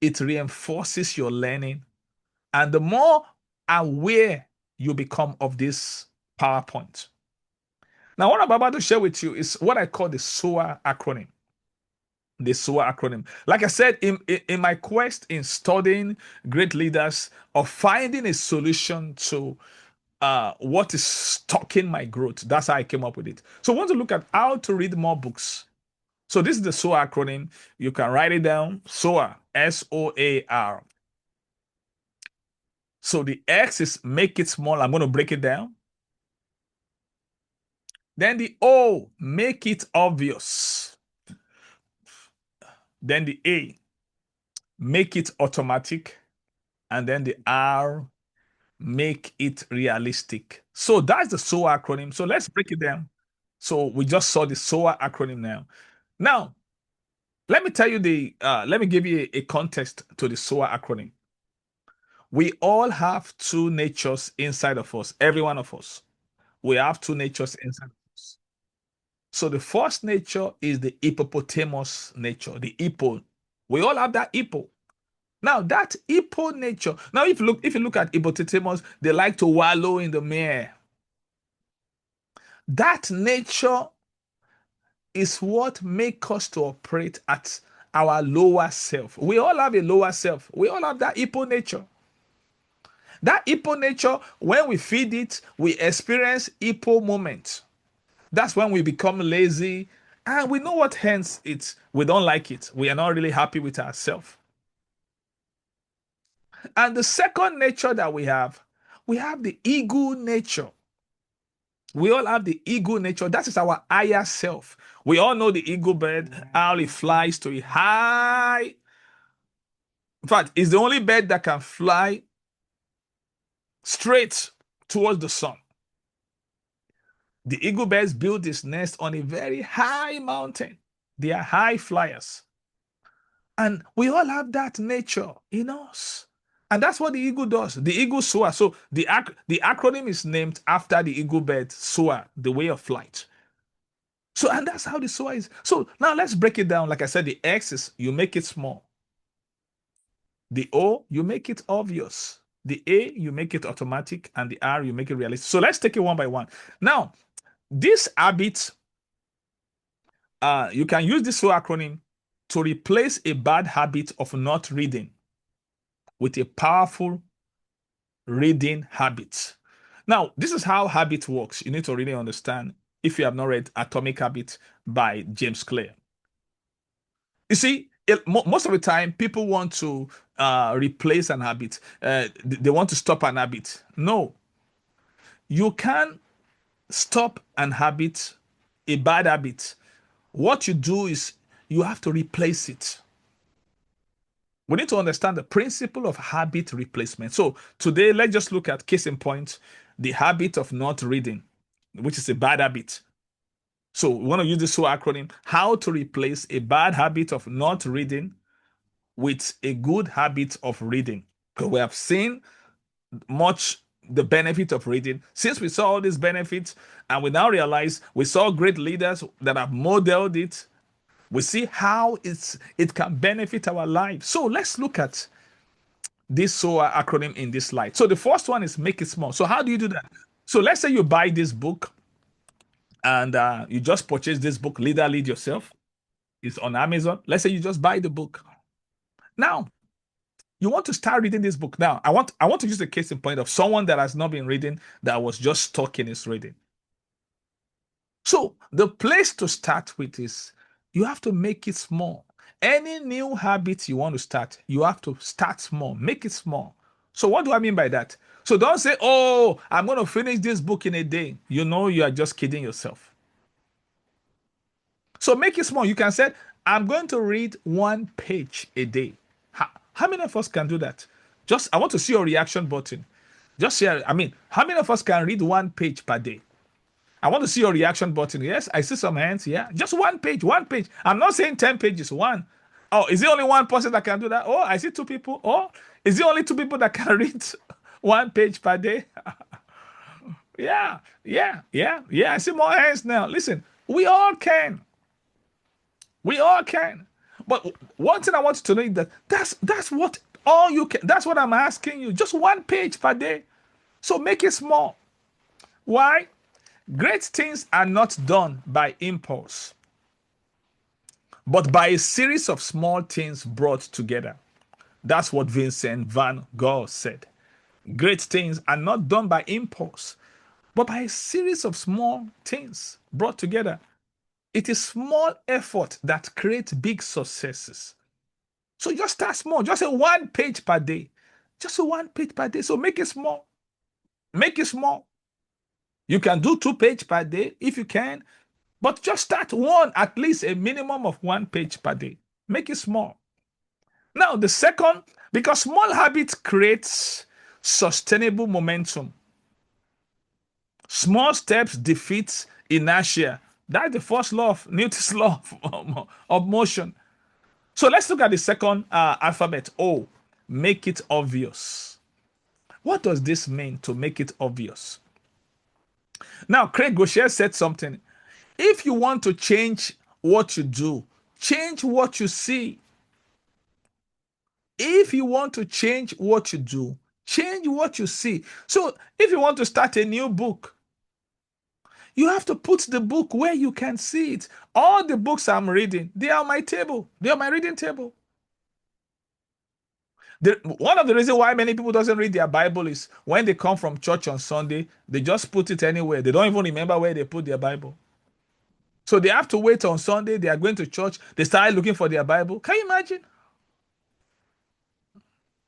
it reinforces your learning and the more aware you become of this PowerPoint. Now, what I'm about to share with you is what I call the SOA acronym. The SOA acronym. Like I said, in my quest in studying great leaders or finding a solution to what is stalking my growth, that's how I came up with it. So, I want to look at how to read more books. So, this is the SOA acronym. You can write it down. SOA, SOAR. So the X is make it small. I'm going to break it down. Then the O, make it obvious. Then the A, make it automatic. And then the R, make it realistic. So that's the SOA acronym. So let's break it down. So we just saw the SOA acronym now. Now, let me tell you let me give you a context to the SOA acronym. We all have two natures inside of us, every one of us. We have two natures inside of us. So the first nature is the hippopotamus nature, the hippo. We all have that hippo. Now that hippo nature. Now if you look at hippopotamus, they like to wallow in the mire. That nature is what makes us to operate at our lower self. We all have a lower self. We all have that hippo nature. That hippo nature, when we feed it, we experience hippo moment. That's when we become lazy and we know what hence it. We don't like it. We are not really happy with ourselves. And the second nature that we have the ego nature. We all have the ego nature. That is our higher self. We all know the ego bird, how it flies to a high. In fact, it's the only bird that can fly straight towards the sun. The eagle birds build its nest on a very high mountain. They are high flyers. And we all have that nature in us. And that's what the eagle does. The eagle soar. So the acronym is named after the eagle bird soar, the way of flight. So, and that's how the soar is. So now let's break it down. Like I said, the X is you make it small. The O, you make it obvious. The A, you make it automatic. And the R, you make it realistic. So let's take it one by one. Now, this habit, you can use this acronym to replace a bad habit of not reading with a powerful reading habit. Now, this is how habit works. You need to really understand if you have not read Atomic Habit by James Clear. You see, most of the time, people want to replace an habit. They want to stop an habit. No, you can stop an habit, a bad habit. What you do is you have to replace it. We need to understand the principle of habit replacement. So today, let's just look at case in point, the habit of not reading, which is a bad habit. So we want to use this acronym, how to replace a bad habit of not reading with a good habit of reading. Because we have seen much the benefit of reading. Since we saw all these benefits, and we now realize we saw great leaders that have modeled it, we see how it can benefit our lives. So let's look at this SOA acronym in this slide. So the first one is make it small. So how do you do that? So let's say you buy this book and you just purchase this book, Leader Lead Yourself. It's on Amazon. Let's say you just buy the book. Now, you want to start reading this book. Now, I want to use the case in point of someone that has not been reading, that was just stuck in his reading. So the place to start with is you have to make it small. Any new habit you want to start, you have to start small, make it small. So what do I mean by that? So don't say, oh, I'm going to finish this book in a day. You know, you are just kidding yourself. So make it small. You can say, I'm going to read 1 page a day. How many of us can do that? Just, I want to see your reaction button. Just share. I mean, how many of us can read 1 page per day? I want to see your reaction button. Yes, I see some hands. Yeah, just 1 page, 1 page. I'm not saying 10 pages, one. Oh, is it only one person that can do that? Oh, I see 2 people. Oh, is it only 2 people that can read 1 page per day? Yeah. I see more hands now. Listen, we all can. We all can. But one thing I want you to know is that that's what all you can. That's what I'm asking you. Just 1 page per day. So make it small. Why? Great things are not done by impulse, but by a series of small things brought together. That's what Vincent van Gogh said. Great things are not done by impulse, but by a series of small things brought together. It is small effort that creates big successes. So just start small. Just say 1 page per day. Just say 1 page per day. So make it small. Make it small. You can do 2 pages per day if you can, but just start one, at least a minimum of 1 page per day. Make it small. Now, the second, because small habits creates sustainable momentum. Small steps defeat inertia. That's the first law of Newton's law of motion. So let's look at the second alphabet, O. Make it obvious. What does this mean, to make it obvious? Now, Craig Groeschel said something. If you want to change what you do, change what you see. If you want to change what you do, change what you see. So if you want to start a new book, you have to put the book where you can see it. All the books I'm reading, they are on my table. They are my reading table. One of the reasons why many people doesn't read their Bible is when they come from church on Sunday, they just put it anywhere. They don't even remember where they put their Bible. So they have to wait on Sunday. They are going to church. They start looking for their Bible. Can you imagine?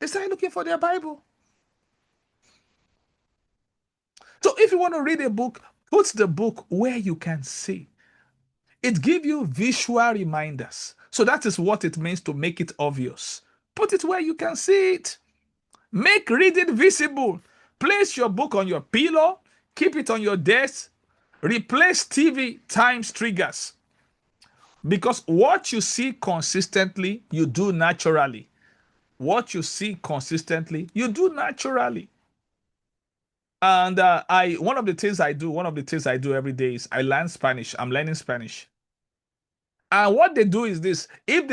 They start looking for their Bible. So if you want to read a book, put the book where you can see. It gives you visual reminders. So that is what it means to make it obvious. Put it where you can see it. Make reading visible. Place your book on your pillow. Keep it on your desk. Replace TV times triggers. Because what you see consistently, you do naturally. What you see consistently, you do naturally. And one of the things I do every day is I learn Spanish. I'm learning Spanish. And what they do is this: if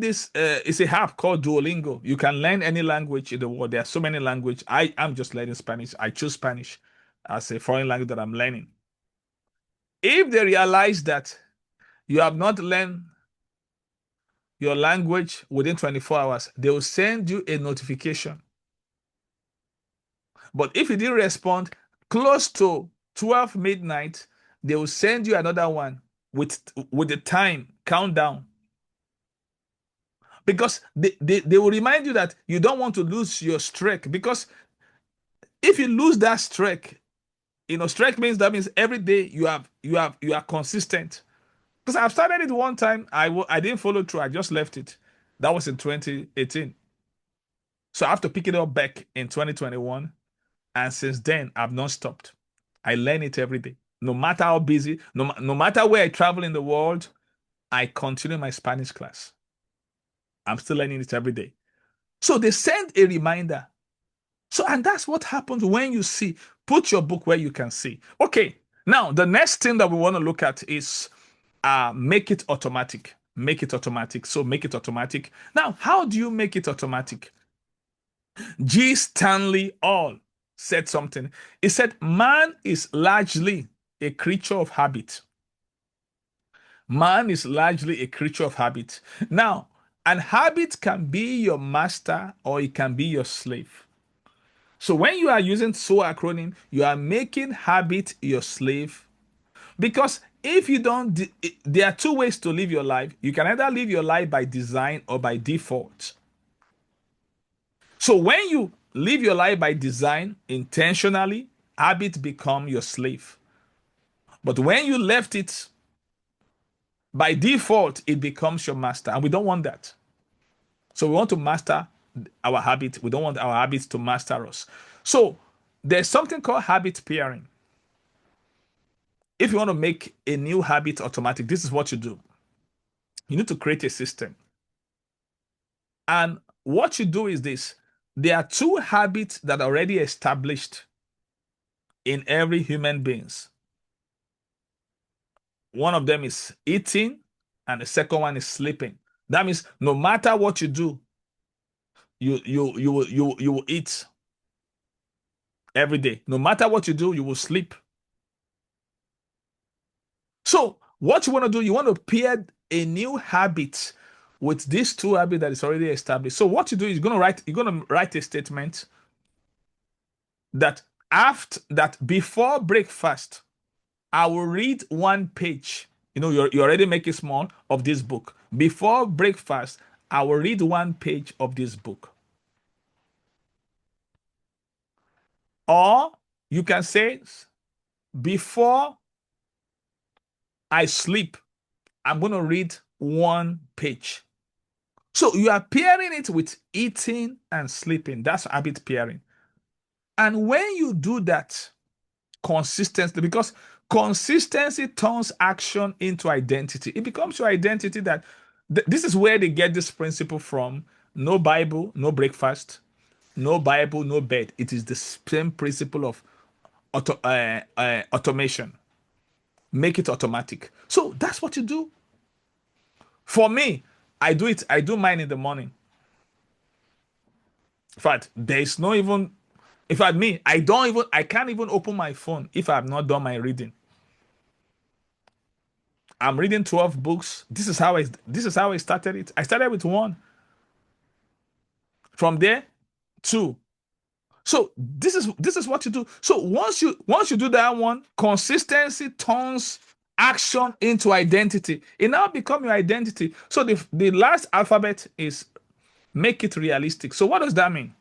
this is a app called Duolingo, you can learn any language in the world. There are so many languages. I'm just learning Spanish. I choose Spanish as a foreign language that I'm learning. If they realize that you have not learned your language within 24 hours, they will send you a notification. But if you didn't respond close to 12 midnight, they will send you another one with the time countdown. Because they will remind you that you don't want to lose your streak. Because if you lose that streak, streak means that means every day you are consistent. Because I've started it one time, I didn't follow through, I just left it. That was in 2018. So I have to pick it up back in 2021. And since then, I've not stopped. I learn it every day. No matter how busy, no matter where I travel in the world, I continue my Spanish class. I'm still learning it every day. So they send a reminder. So, and that's what happens when you see, put your book where you can see. Okay, now the next thing that we want to look at is make it automatic. Make it automatic. So, make it automatic. Now, how do you make it automatic? G. Stanley Hall said something. He said, man is largely a creature of habit. Man is largely a creature of habit. Now, an habit can be your master or it can be your slave. So when you are using SO acronym, you are making habit your slave. Because if you don't, there are two ways to live your life. You can either live your life by design or by default. So when you live your life by design intentionally, habit become your slave. But when you left it by default, it becomes your master. And we don't want that. So we want to master our habit. We don't want our habits to master us. So there's something called habit pairing. If you want to make a new habit automatic, this is what you do. You need to create a system. And what you do is this. There are two habits that are already established in every human beings. One of them is eating, and the second one is sleeping. That means no matter what you do, you will eat every day. No matter what you do, you will sleep. So what you want to do, you want to pair a new habit with these two habits that is already established. So what you do is you're gonna write a statement that before breakfast, I will read one page. You already make it small of this book. Before breakfast, I will read one page of this book. Or you can say, before I sleep, I'm going to read one page. So you are pairing it with eating and sleeping. That's habit pairing. And when you do that consistently, because consistency turns action into identity, it becomes your identity that this is where they get this principle from. No Bible, no breakfast. No Bible, no bed. It is the same principle of automation. Make it automatic. So that's what you do. For me, I do it. I do mine in the morning. In fact, there is no even. In fact, me, I can't even open my phone if I have not done my reading. I'm reading 12 books. This is how I started it. I started with one. From there, two. So this is what you do. So once you do that one, consistency turns action into identity. It now becomes your identity. So the last alphabet is make it realistic. So what does that mean?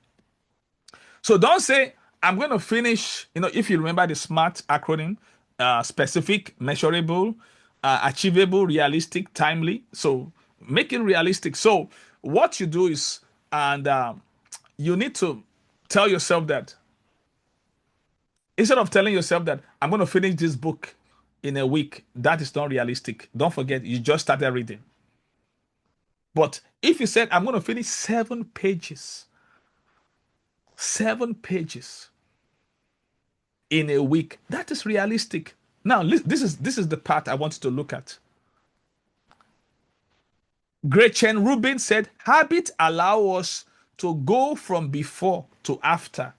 So don't say I'm going to finish. If you remember the SMART acronym, specific, measurable, achievable, realistic, timely. So make it realistic. So what you do is, and you need to tell yourself that instead of telling yourself that I'm going to finish this book in a week, that is not realistic. Don't forget, you just started reading. But if you said, I'm going to finish 7 pages in a week, that is realistic. Now, this is the part I want you to look at. Gretchen Rubin said, habit allow us to go from before to after.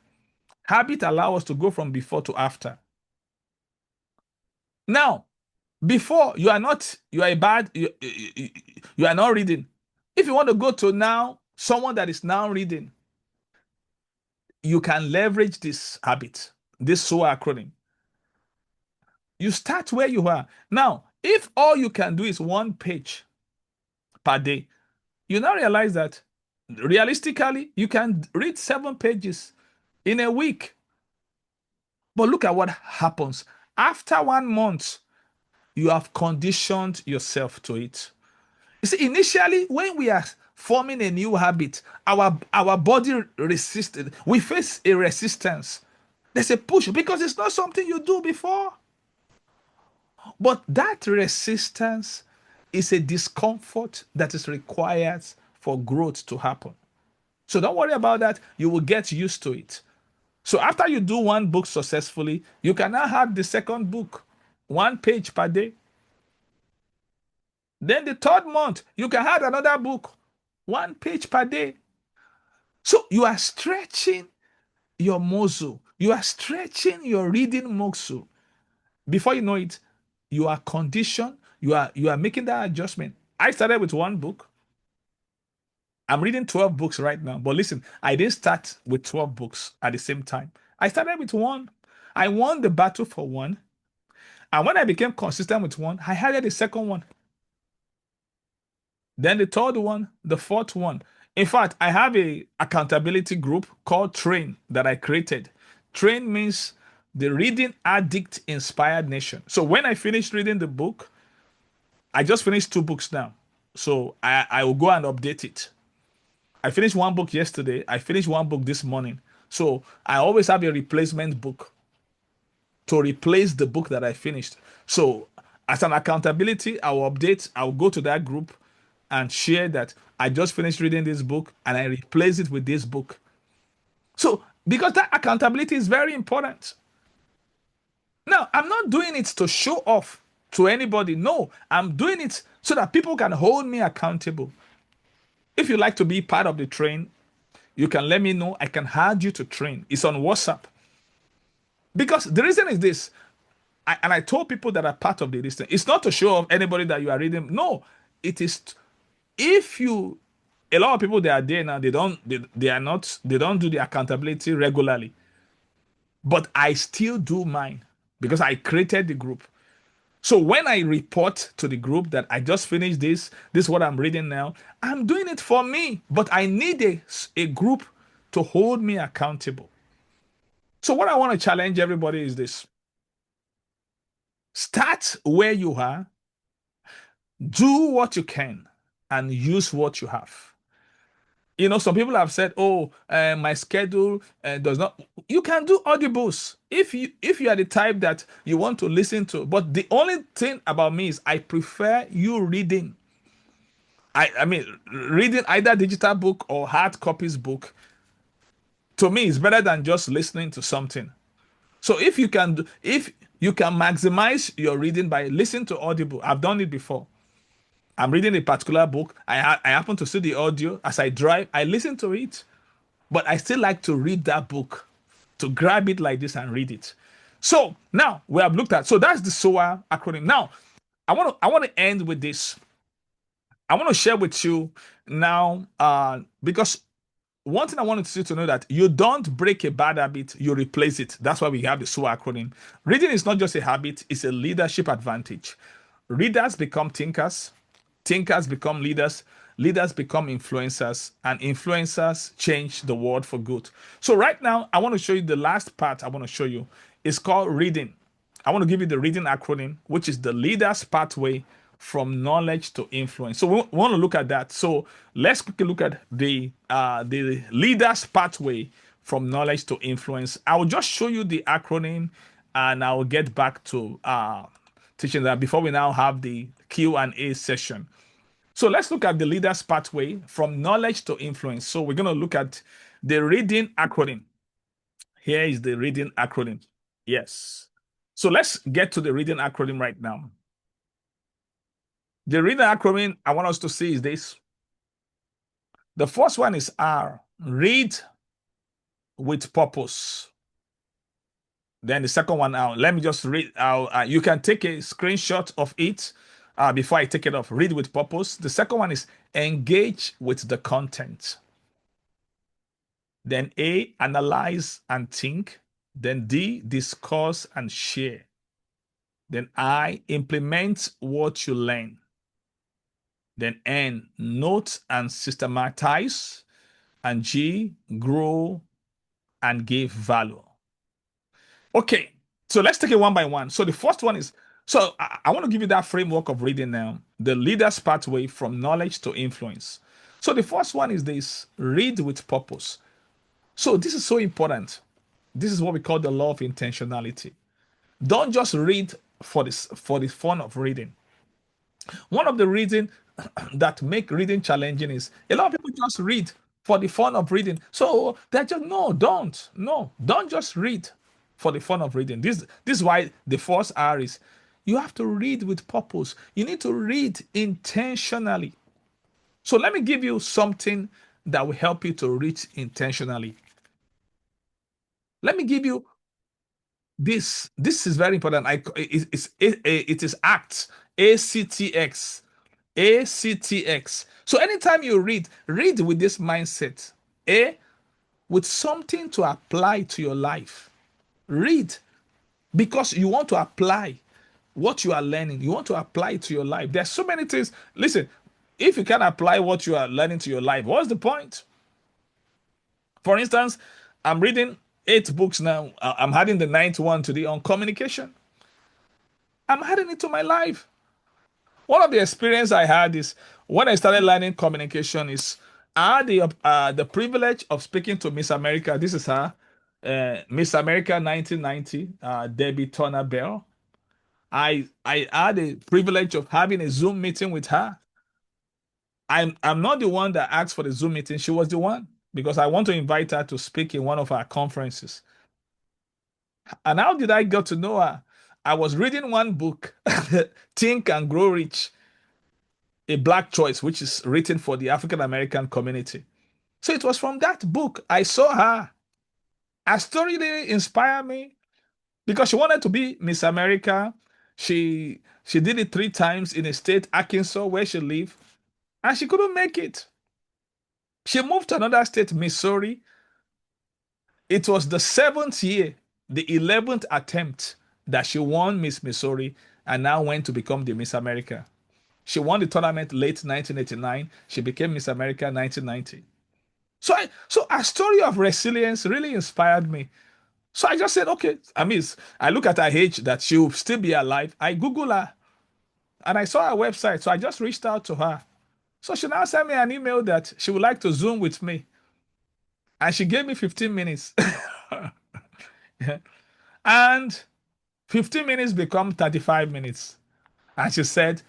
Habit allow us to go from before to after. Now, before you are not reading. If you want to go to now, someone that is now reading, you can leverage this habit, this SO acronym. You start where you are. Now, if all you can do is one page per day, you now realize that realistically, you can read 7 pages in a week. But look at what happens. After 1 month, you have conditioned yourself to it. You see, initially, when we are forming a new habit, our body resisted. We face a resistance. There's a push because it's not something you do before. But that resistance is a discomfort that is required for growth to happen. So don't worry about that. You will get used to it. So after you do one book successfully, you can now have the second book, 1 page per day. Then the third month, you can have another book, 1 page per day. So you are stretching your muscle. You are stretching your reading muscle. Before you know it, you are conditioned. You are making that adjustment. I started with one book. I'm reading 12 books right now. But listen, I didn't start with 12 books at the same time. I started with one. I won the battle for one. And when I became consistent with one, I added the second one, then the third one, the fourth one. In fact, I have a accountability group called Train that I created. Train means the Reading Addict Inspired Nation. So when I finish reading the book, I just finished 2 books now. So I will go and update it. I finished one book yesterday. I finished one book this morning. So I always have a replacement book to replace the book that I finished. So as an accountability, I will update, I will go to that group and share that I just finished reading this book and I replace it with this book. So because that accountability is very important. Now, I'm not doing it to show off to anybody. No, I'm doing it so that people can hold me accountable. If you like to be part of the train, you can let me know. I can add you to train. It's on WhatsApp. Because the reason is this, and I told people that are part of the listen, it's not to show off anybody that you are reading. No, it is if you a lot of people they are there now, they are not they don't do the accountability regularly. But I still do mine because I created the group. So when I report to the group that I just finished this is what I'm reading now, I'm doing it for me, but I need a group to hold me accountable. So what I want to challenge everybody is this. Start where you are, do what you can, and use what you have. Some people have said, "Oh, my schedule does not." You can do audibles if you are the type that you want to listen to. But the only thing about me is I prefer you reading. I mean, reading either digital book or hard copies book to me is better than just listening to something. So if you can maximize your reading by listening to audible, I've done it before. I'm reading a particular book. I happen to see the audio as I drive. I listen to it, but I still like to read that book, to grab it like this and read it. So now we have looked at. So that's the SOA acronym. Now I want to end with this. I want to share with you now because one thing I wanted you to know that you don't break a bad habit, you replace it. That's why we have the SOA acronym. Reading is not just a habit, it's a leadership advantage. Readers become thinkers, thinkers become leaders, leaders become influencers, and influencers change the world for good. So right now, I want to show you the last part I want to show you. It's called reading. I want to give you the reading acronym, which is the leader's pathway from knowledge to influence. So we want to look at that. So let's quickly look at the leader's pathway from knowledge to influence. I will just show you the acronym, and I will get back to teaching that before we now have the Q&A session. So let's look at the leader's pathway from knowledge to influence. So we're going to look at the reading acronym. Here is the reading acronym. Yes. So let's get to the reading acronym right now. The reading acronym I want us to see is this. The first one is R, read with purpose. Then the second one out. Let me just read out. You can take a screenshot of it before I take it off. Read with purpose. The second one is engage with the content. Then A, analyze and think. Then D, discuss and share. Then I, implement what you learn. Then N, note and systematize. And G, grow and give value. Okay, so let's take it one by one. So the first one is, so I want to give you that framework of reading now, the leader's pathway from knowledge to influence. So the first one is this, read with purpose. So this is so important. This is what we call the law of intentionality. Don't just read for the fun of reading. One of the reasons that make reading challenging is a lot of people just read. for the fun of reading. So they're just no, don't. No, don't just read for the fun of reading. This is why the first R is you have to read with purpose. You need to read intentionally. So let me give you something that will help you to read intentionally. Let me give you this. This is very important. It is ACT, ACTX, ACTX. So anytime you read with this mindset. With something to apply to your life. Read because you want to apply what you are learning. You want to apply it to your life. There's so many things. Listen, if you can apply what you are learning to your life, what's the point? For instance, I'm reading 8 books now. I'm adding the ninth one today on communication. I'm adding it to my life. One of the experience I had is when I started learning communication is I had the privilege of speaking to Miss America. This is her, Miss America 1990, Debbie Turner Bell. I had the privilege of having a Zoom meeting with her. I'm not the one that asked for the Zoom meeting. She was the one because I want to invite her to speak in one of our conferences. And how did I get to know her? I was reading one book, Think and Grow Rich, a Black Choice, which is written for the African American community. So it was from that book I saw her. Her story really inspired me because she wanted to be Miss America. She did it 3 times in a state, Arkansas, where she lived, and she couldn't make it. She moved to another state, Missouri. It was the 7th year, the 11th attempt that she won Miss Missouri and now went to become the Miss America. She won the tournament late 1989. She became Miss America 1990. So a story of resilience really inspired me. So I just said, okay, I look at her age that she'll still be alive. I Google her and I saw her website. So I just reached out to her. So she now sent me an email that she would like to Zoom with me. And she gave me 15 minutes. And 15 minutes become 35 minutes. And she said,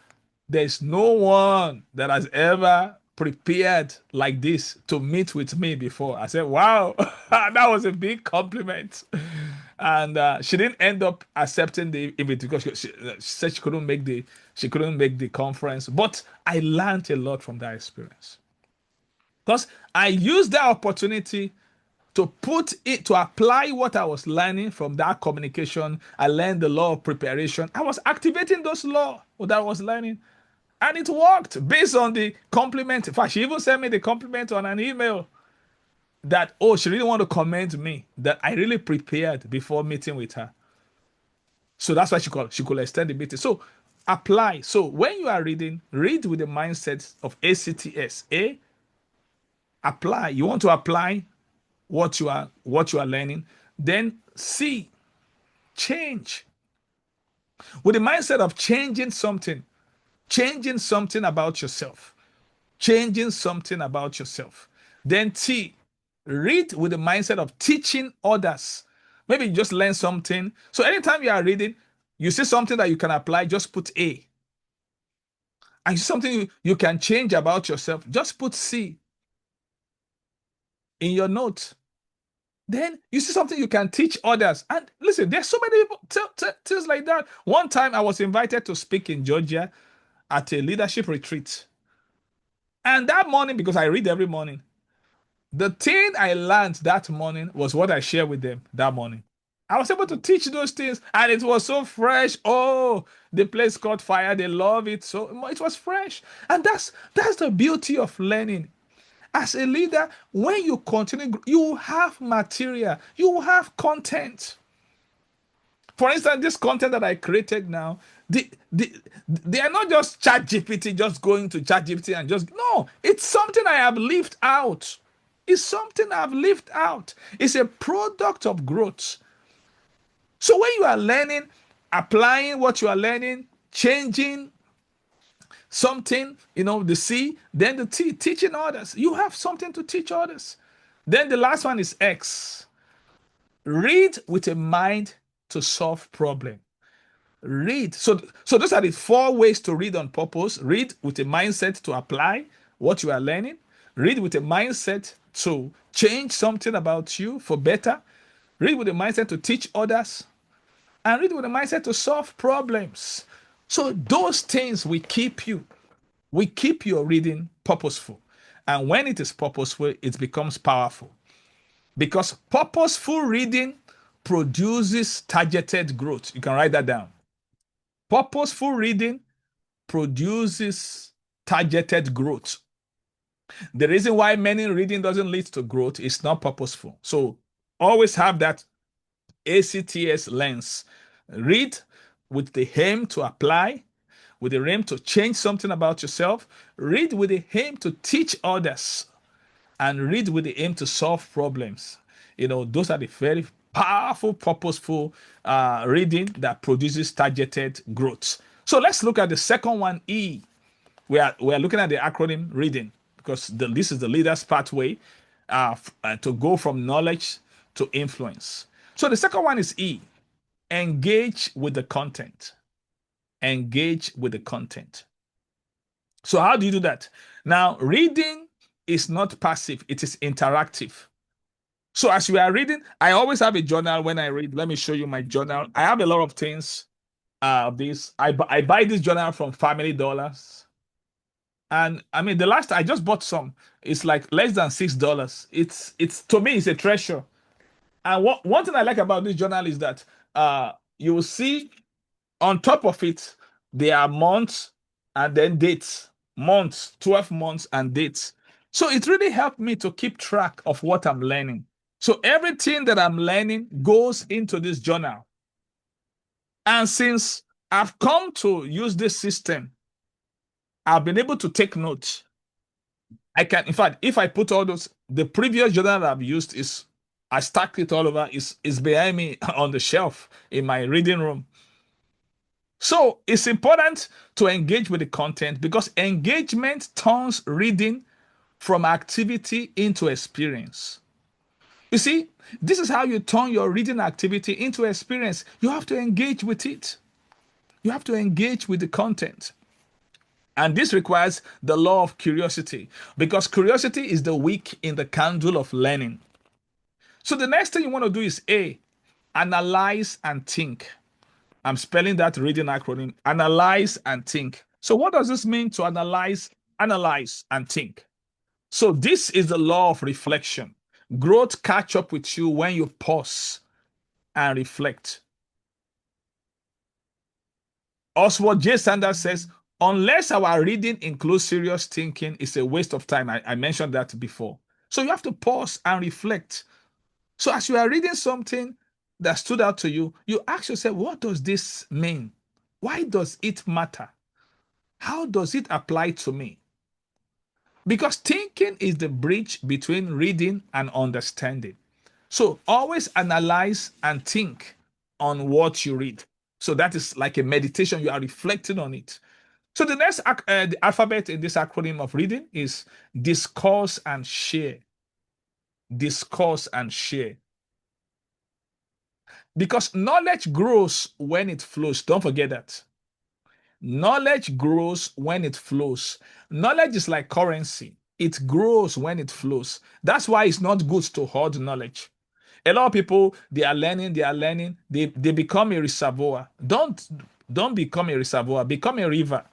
there's no one that has ever prepared like this to meet with me before. I said, wow, that was a big compliment. And she didn't end up accepting the invitation because she said she couldn't make the conference. But I learned a lot from that experience because I used that opportunity to apply what I was learning from that communication. I learned the law of preparation. I was activating those laws that I was learning. And it worked based on the compliment. In fact, she even sent me the compliment on an email that, oh, she really want to commend me that I really prepared before meeting with her. So that's why she could extend the meeting. So apply. So when you are reading, read with the mindset of ACTS. Apply. You want to apply what you are learning. Then C, change. With the mindset of changing something about yourself. Changing something about yourself. Then T, read with the mindset of teaching others. Maybe you just learn something. So anytime you are reading, you see something that you can apply, just put A. And something you can change about yourself, just put C in your note. Then you see something you can teach others. And listen, there's so many things like that. One time I was invited to speak in Georgia at a leadership retreat. And that morning, because I read every morning, the thing I learned that morning was what I shared with them that morning. I was able to teach those things, and it was so fresh. Oh, the place caught fire. They love it. So it was fresh. And that's the beauty of learning. As a leader, when you continue, you have material, you have content. For instance, this content that I created now, they are not just chat GPT, just going to chat GPT and just, no, it's something I have lived out. It's something I've lived out. It's a product of growth. So when you are learning, applying what you are learning, changing something, the C, then the T, teaching others. You have something to teach others. Then the last one is X. Read with a mind to solve problem. Read. So those are the 4 ways to read on purpose. Read with a mindset to apply what you are learning. Read with a mindset to change something about you for better. Read with the mindset to teach others, and read with the mindset to solve problems. So those things will keep you. We keep your reading purposeful. And when it is purposeful, it becomes powerful. Because purposeful reading produces targeted growth. You can write that down. Purposeful reading produces targeted growth. The reason why many reading doesn't lead to growth is not purposeful. So always have that ACTS lens. Read with the aim to apply, with the aim to change something about yourself. Read with the aim to teach others, and read with the aim to solve problems. Those are the very powerful, purposeful reading that produces targeted growth. So let's look at the second one, E. We are looking at the acronym reading because this is the leader's pathway to go from knowledge to influence. So the second one is E. Engage with the content. Engage with the content. So how do you do that? Now, reading is not passive, it is interactive. So as you are reading, I always have a journal when I read. Let me show you my journal. I have a lot of things. I buy this journal from Family Dollars. And I mean, the last I just bought some. It's like less than $6. It's to me, it's a treasure. And one thing I like about this journal is that you will see on top of it, there are months and then dates. Months, 12 months and dates. So it really helped me to keep track of what I'm learning. So everything that I'm learning goes into this journal. And since I've come to use this system, I've been able to take notes. I can, in fact, if I put all those, the previous journal that I've used I stacked it all over, is behind me on the shelf in my reading room. So it's important to engage with the content because engagement turns reading from activity into experience. You see, this is how you turn your reading activity into experience. You have to engage with it. You have to engage with the content. And this requires the law of curiosity because curiosity is the wick in the candle of learning. So the next thing you want to do is A, analyze and think. I'm spelling that reading acronym, analyze and think. So what does this mean to analyze and think? So this is the law of reflection. Growth catch up with you when you pause and reflect. Oswald J. Sanders says, unless our reading includes serious thinking, it's a waste of time. I mentioned that before. So you have to pause and reflect. So as you are reading something that stood out to you, you ask yourself, what does this mean? Why does it matter? How does it apply to me? Because thinking is the bridge between reading and understanding. So always analyze and think on what you read. So that is like a meditation. You are reflecting on it. So the next the alphabet in this acronym of reading is discourse and share. Discourse and share. Because knowledge grows when it flows. Don't forget that. Knowledge grows when it flows. Knowledge is like currency. It grows when it flows. That's why it's not good to hoard knowledge. A lot of people, they are learning, they become a reservoir. Don't become a reservoir, become a river.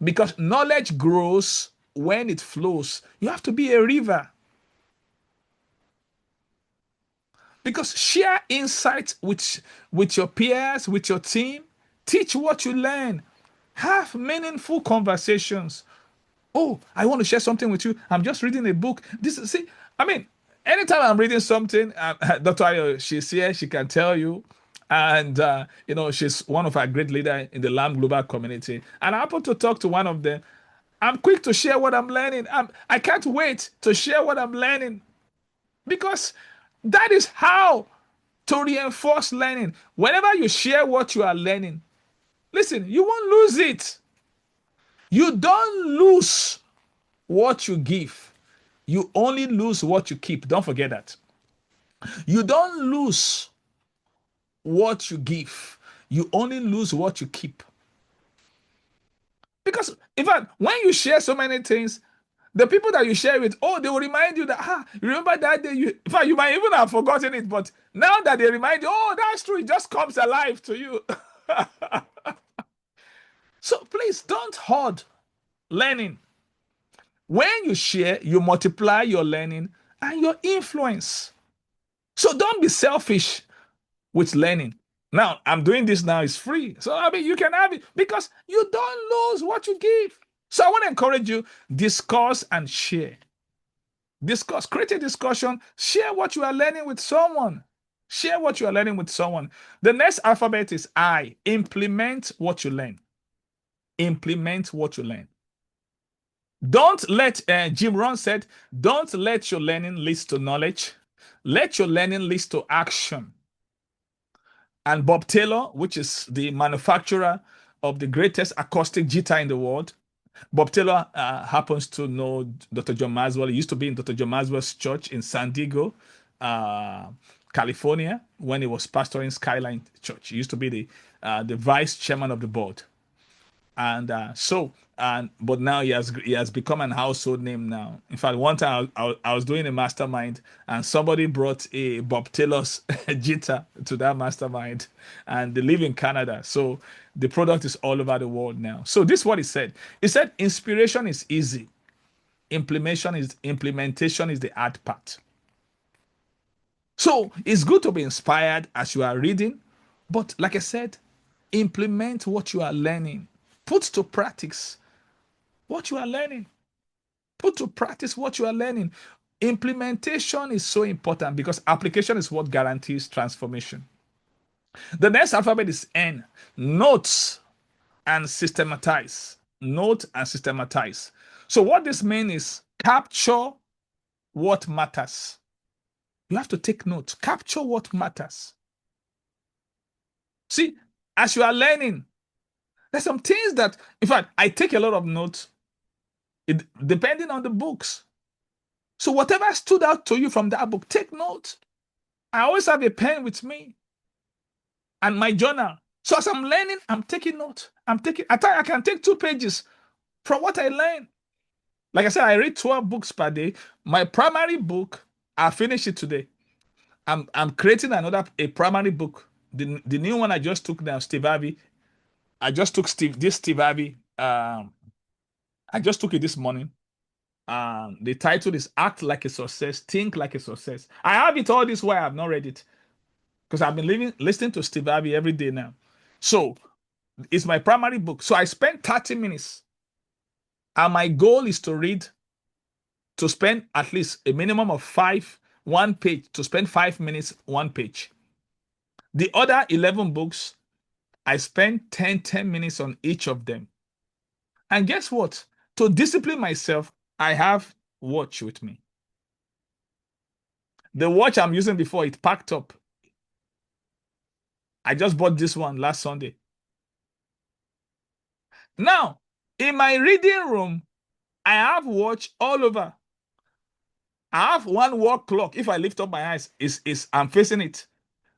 Because knowledge grows when it flows. You have to be a river. Because share insights with your peers, with your team. Teach what you learn. Have meaningful conversations. Oh, I want to share something with you. I'm just reading a book. I mean, anytime I'm reading something, Dr. Ayo, she's here, she can tell you. And, she's one of our great leaders in the LAM Global community. And I happen to talk to one of them. I'm quick to share what I'm learning. I can't wait to share what I'm learning because that is how to reinforce learning. Whenever you share what you are learning, listen, you won't lose it. You don't lose what you give. You only lose what you keep. Don't forget that. You don't lose what you give. You only lose what you keep. Because, in fact, when you share so many things, The people that you share with, oh, they will remind you that, remember that day in fact, you might even have forgotten it, but now that they remind you, oh, that's true, it just comes alive to you. So please don't hoard learning. When you share, you multiply your learning and your influence. So don't be selfish with learning. Now, I'm doing this now, it's free. So, I mean, you can have it because you don't lose what you give. So, I want to encourage you, discuss and share. Discuss, create a discussion, share what you are learning with someone. Share what you are learning with someone. The next alphabet is I. Implement what you learn. Implement what you learn. Don't let, Jim Rohn said, don't let your learning lead to knowledge. Let your learning lead to action. And Bob Taylor, which is the manufacturer of the greatest acoustic guitar in the world, Bob Taylor happens to know Dr. John Maxwell. He used to be in Dr. John Maxwell's church in San Diego, California, when he was pastoring Skyline Church. He used to be the vice chairman of the board. And but now he has become an household name now. In fact, one time I was doing a mastermind and somebody brought a Bob Taylor's guitar to that mastermind, and they live in Canada, so the product is all over the world now. So this is what he said. He said inspiration is easy, implementation is the hard part. So it's good to be inspired as you are reading, but like I said, implement what you are learning. Put to practice what you are learning. Put to practice what you are learning. Implementation is so important because application is what guarantees transformation. The next alphabet is N. Notes and systematize. Note and systematize. So what this means is capture what matters. You have to take notes. Capture what matters. See, as you are learning, there's some things that, in fact, I take a lot of notes depending on the books. So whatever stood out to you from that book, take notes. I always have a pen with me and my journal. So as I'm learning, I'm taking notes. I can take 2 pages from what I learn. Like I said, I read 12 books per day. My primary book, I finished it today. I'm creating a primary book. The new one I just took now, Steve Harvey. I just took Steve Harvey. I just took it this morning. The title is Act Like a Success, Think Like a Success. I have it all this way. I have not read it because I've been listening to Steve Harvey every day now. So it's my primary book. So I spent 30 minutes. And my goal is to spend at least a minimum of 1 page, to spend 5 minutes, 1 page. The other 11 books, I spent 10 minutes on each of them. And guess what? To discipline myself, I have watch with me. The watch I'm using before, it packed up. I just bought this one last Sunday. Now, in my reading room, I have watch all over. I have one wall clock. If I lift up my eyes, I'm facing it.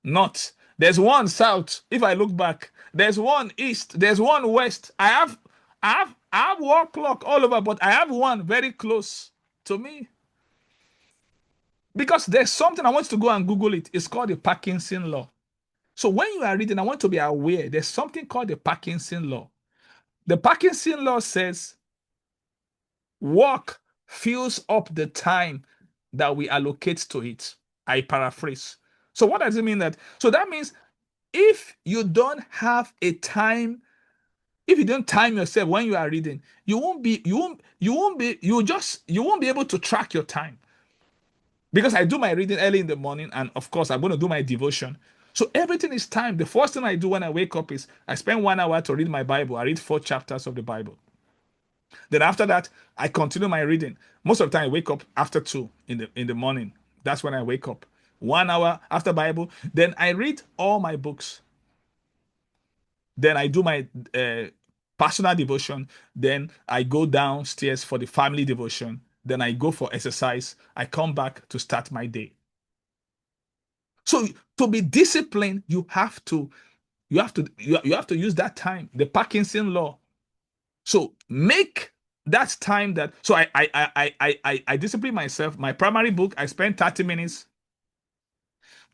Not. There's one south. If I look back, there's one east. There's one west. I have wall clock all over, but I have one very close to me. Because there's something I want you to go and Google it. It's called the Parkinson law. So when you are reading, I want to be aware there's something called the Parkinson law. The Parkinson law says work fills up the time that we allocate to it. I paraphrase. So what does it mean that? So that means if you don't have a time, if you don't time yourself when you are reading, you won't be able to track your time. Because I do my reading early in the morning, and of course I'm going to do my devotion. So everything is timed. The first thing I do when I wake up is I spend 1 hour to read my Bible. I read 4 chapters of the Bible. Then after that, I continue my reading. Most of the time I wake up after 2 in the morning. That's when I wake up. 1 hour after Bible. Then I read all my books. Then I do my personal devotion. Then I go downstairs for the family devotion. Then I go for exercise. I come back to start my day. So to be disciplined, you have to use that time. The Parkinson law. So make That's time that, so I discipline myself. My primary book, I spend 30 minutes.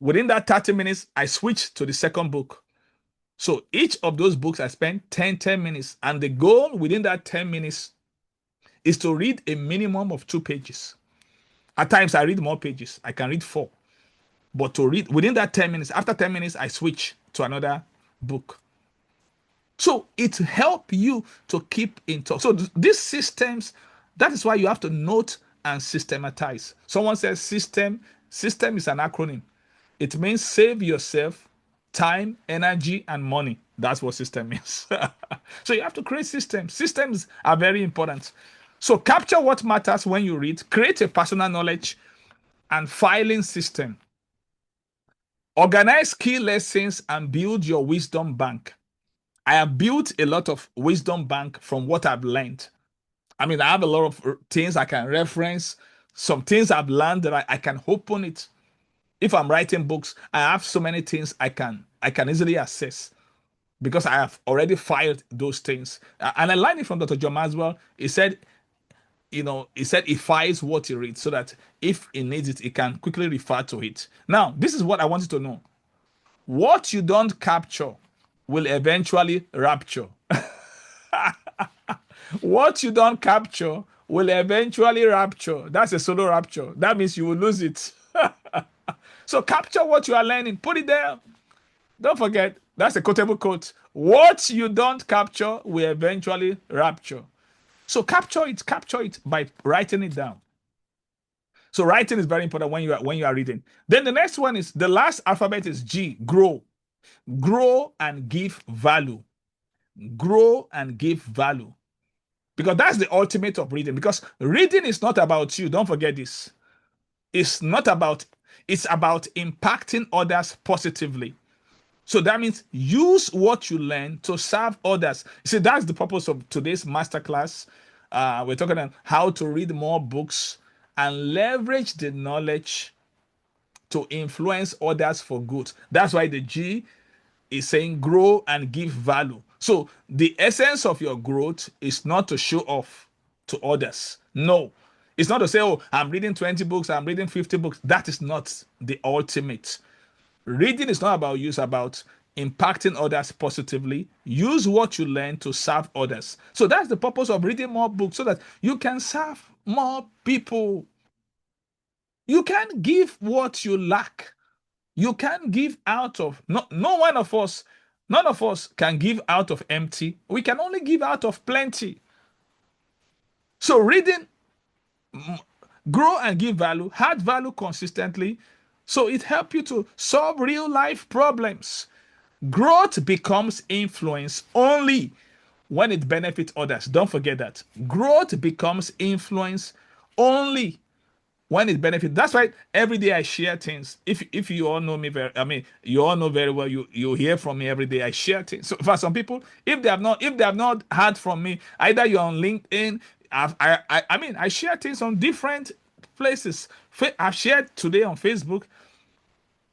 Within that 30 minutes, I switch to the second book. So each of those books I spend 10 minutes. And the goal within that 10 minutes is to read a minimum of 2 pages. At times I read more pages. I can read 4. But to read within that 10 minutes, after 10 minutes, I switch to another book. So it helps you to keep in touch. So these systems, that is why you have to note and systematize. Someone says system. System is an acronym. It means save yourself time, energy, and money. That's what system means. So you have to create systems. Systems are very important. So capture what matters when you read, create a personal knowledge and filing system. Organize key lessons and build your wisdom bank. I have built a lot of wisdom bank from what I've learned. I mean, I have a lot of things I can reference, some things I've learned that I can open it. If I'm writing books, I have so many things I can easily access because I have already filed those things. And I learned it from Dr. John Maswell. He said he files what he reads so that if he needs it, he can quickly refer to it. Now, this is what I want you to know. What you don't capture will eventually rapture. What you don't capture will eventually rapture. That's a solo rapture. That means you will lose it. So capture what you are learning. Put it there. Don't forget, that's a quotable quote. What you don't capture will eventually rapture. So capture it by writing it down. So writing is very important when you are reading. Then the next one is the last alphabet is G, grow. Grow and give value. Grow and give value. Because that's the ultimate of reading. Because reading is not about you. Don't forget this. It's not about, it's about impacting others positively. So that means use what you learn to serve others. See, that's the purpose of today's masterclass. We're talking about how to read more books and leverage the knowledge to influence others for good. That's why the G is saying grow and give value. So the essence of your growth is not to show off to others. No. It's not to say, oh, I'm reading 20 books, I'm reading 50 books. That is not the ultimate. Reading is not about you, it's about impacting others positively. Use what you learn to serve others. So that's the purpose of reading more books so that you can serve more people. You can't give what you lack. You can't give out of no one of us, none of us can give out of empty. We can only give out of plenty. So reading, grow and give value, add value consistently. So it helps you to solve real life problems. Growth becomes influence only when it benefits others. Don't forget that. Growth becomes influence only when it benefits. That's why every day I share things. If you all know me you all know very well. You hear from me every day. I share things. So for some people, if they have not heard from me, either you're on LinkedIn. I share things on different places. I've shared today on Facebook.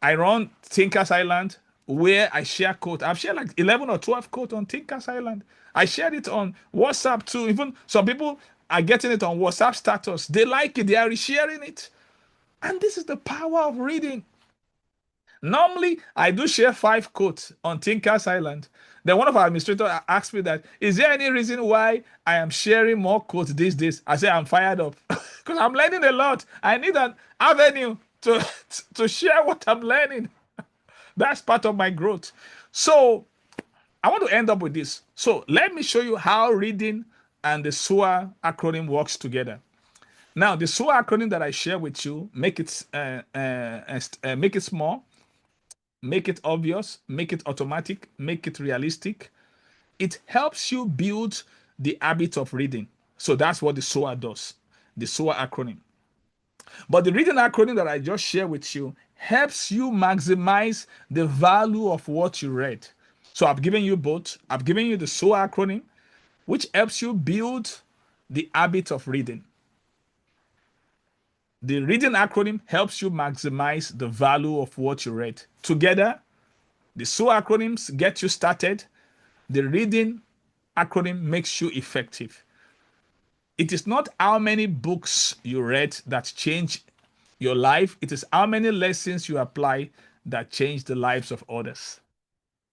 I run Thinkers Island where I share quote. I've shared like 11 or 12 quote on Thinkers Island. I shared it on WhatsApp too. Even some people are getting it on WhatsApp status. They like it. They are resharing it. And this is the power of reading. Normally, I do share 5 quotes on Thinkers Island. Then one of our administrators asked me that, is there any reason why I am sharing more quotes these days? I say I'm fired up because I'm learning a lot. I need an avenue to share what I'm learning. That's part of my growth. So I want to end up with this. So let me show you how reading and the SOA acronym works together. Now, the SOA acronym that I share with you, make it small, make it obvious, make it automatic, make it realistic. It helps you build the habit of reading. So that's what the SOA does, the SOA acronym. But the reading acronym that I just shared with you helps you maximize the value of what you read. So I've given you both. I've given you the SOA acronym, which helps you build the habit of reading. The reading acronym helps you maximize the value of what you read. Together, the SOA acronyms get you started. The reading acronym makes you effective. It is not how many books you read that change your life. It is how many lessons you apply that change the lives of others.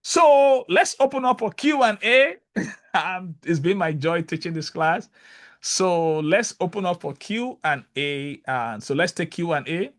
So let's open up for Q&A. It's been my joy teaching this class. So let's open up for Q&A. So let's take Q&A.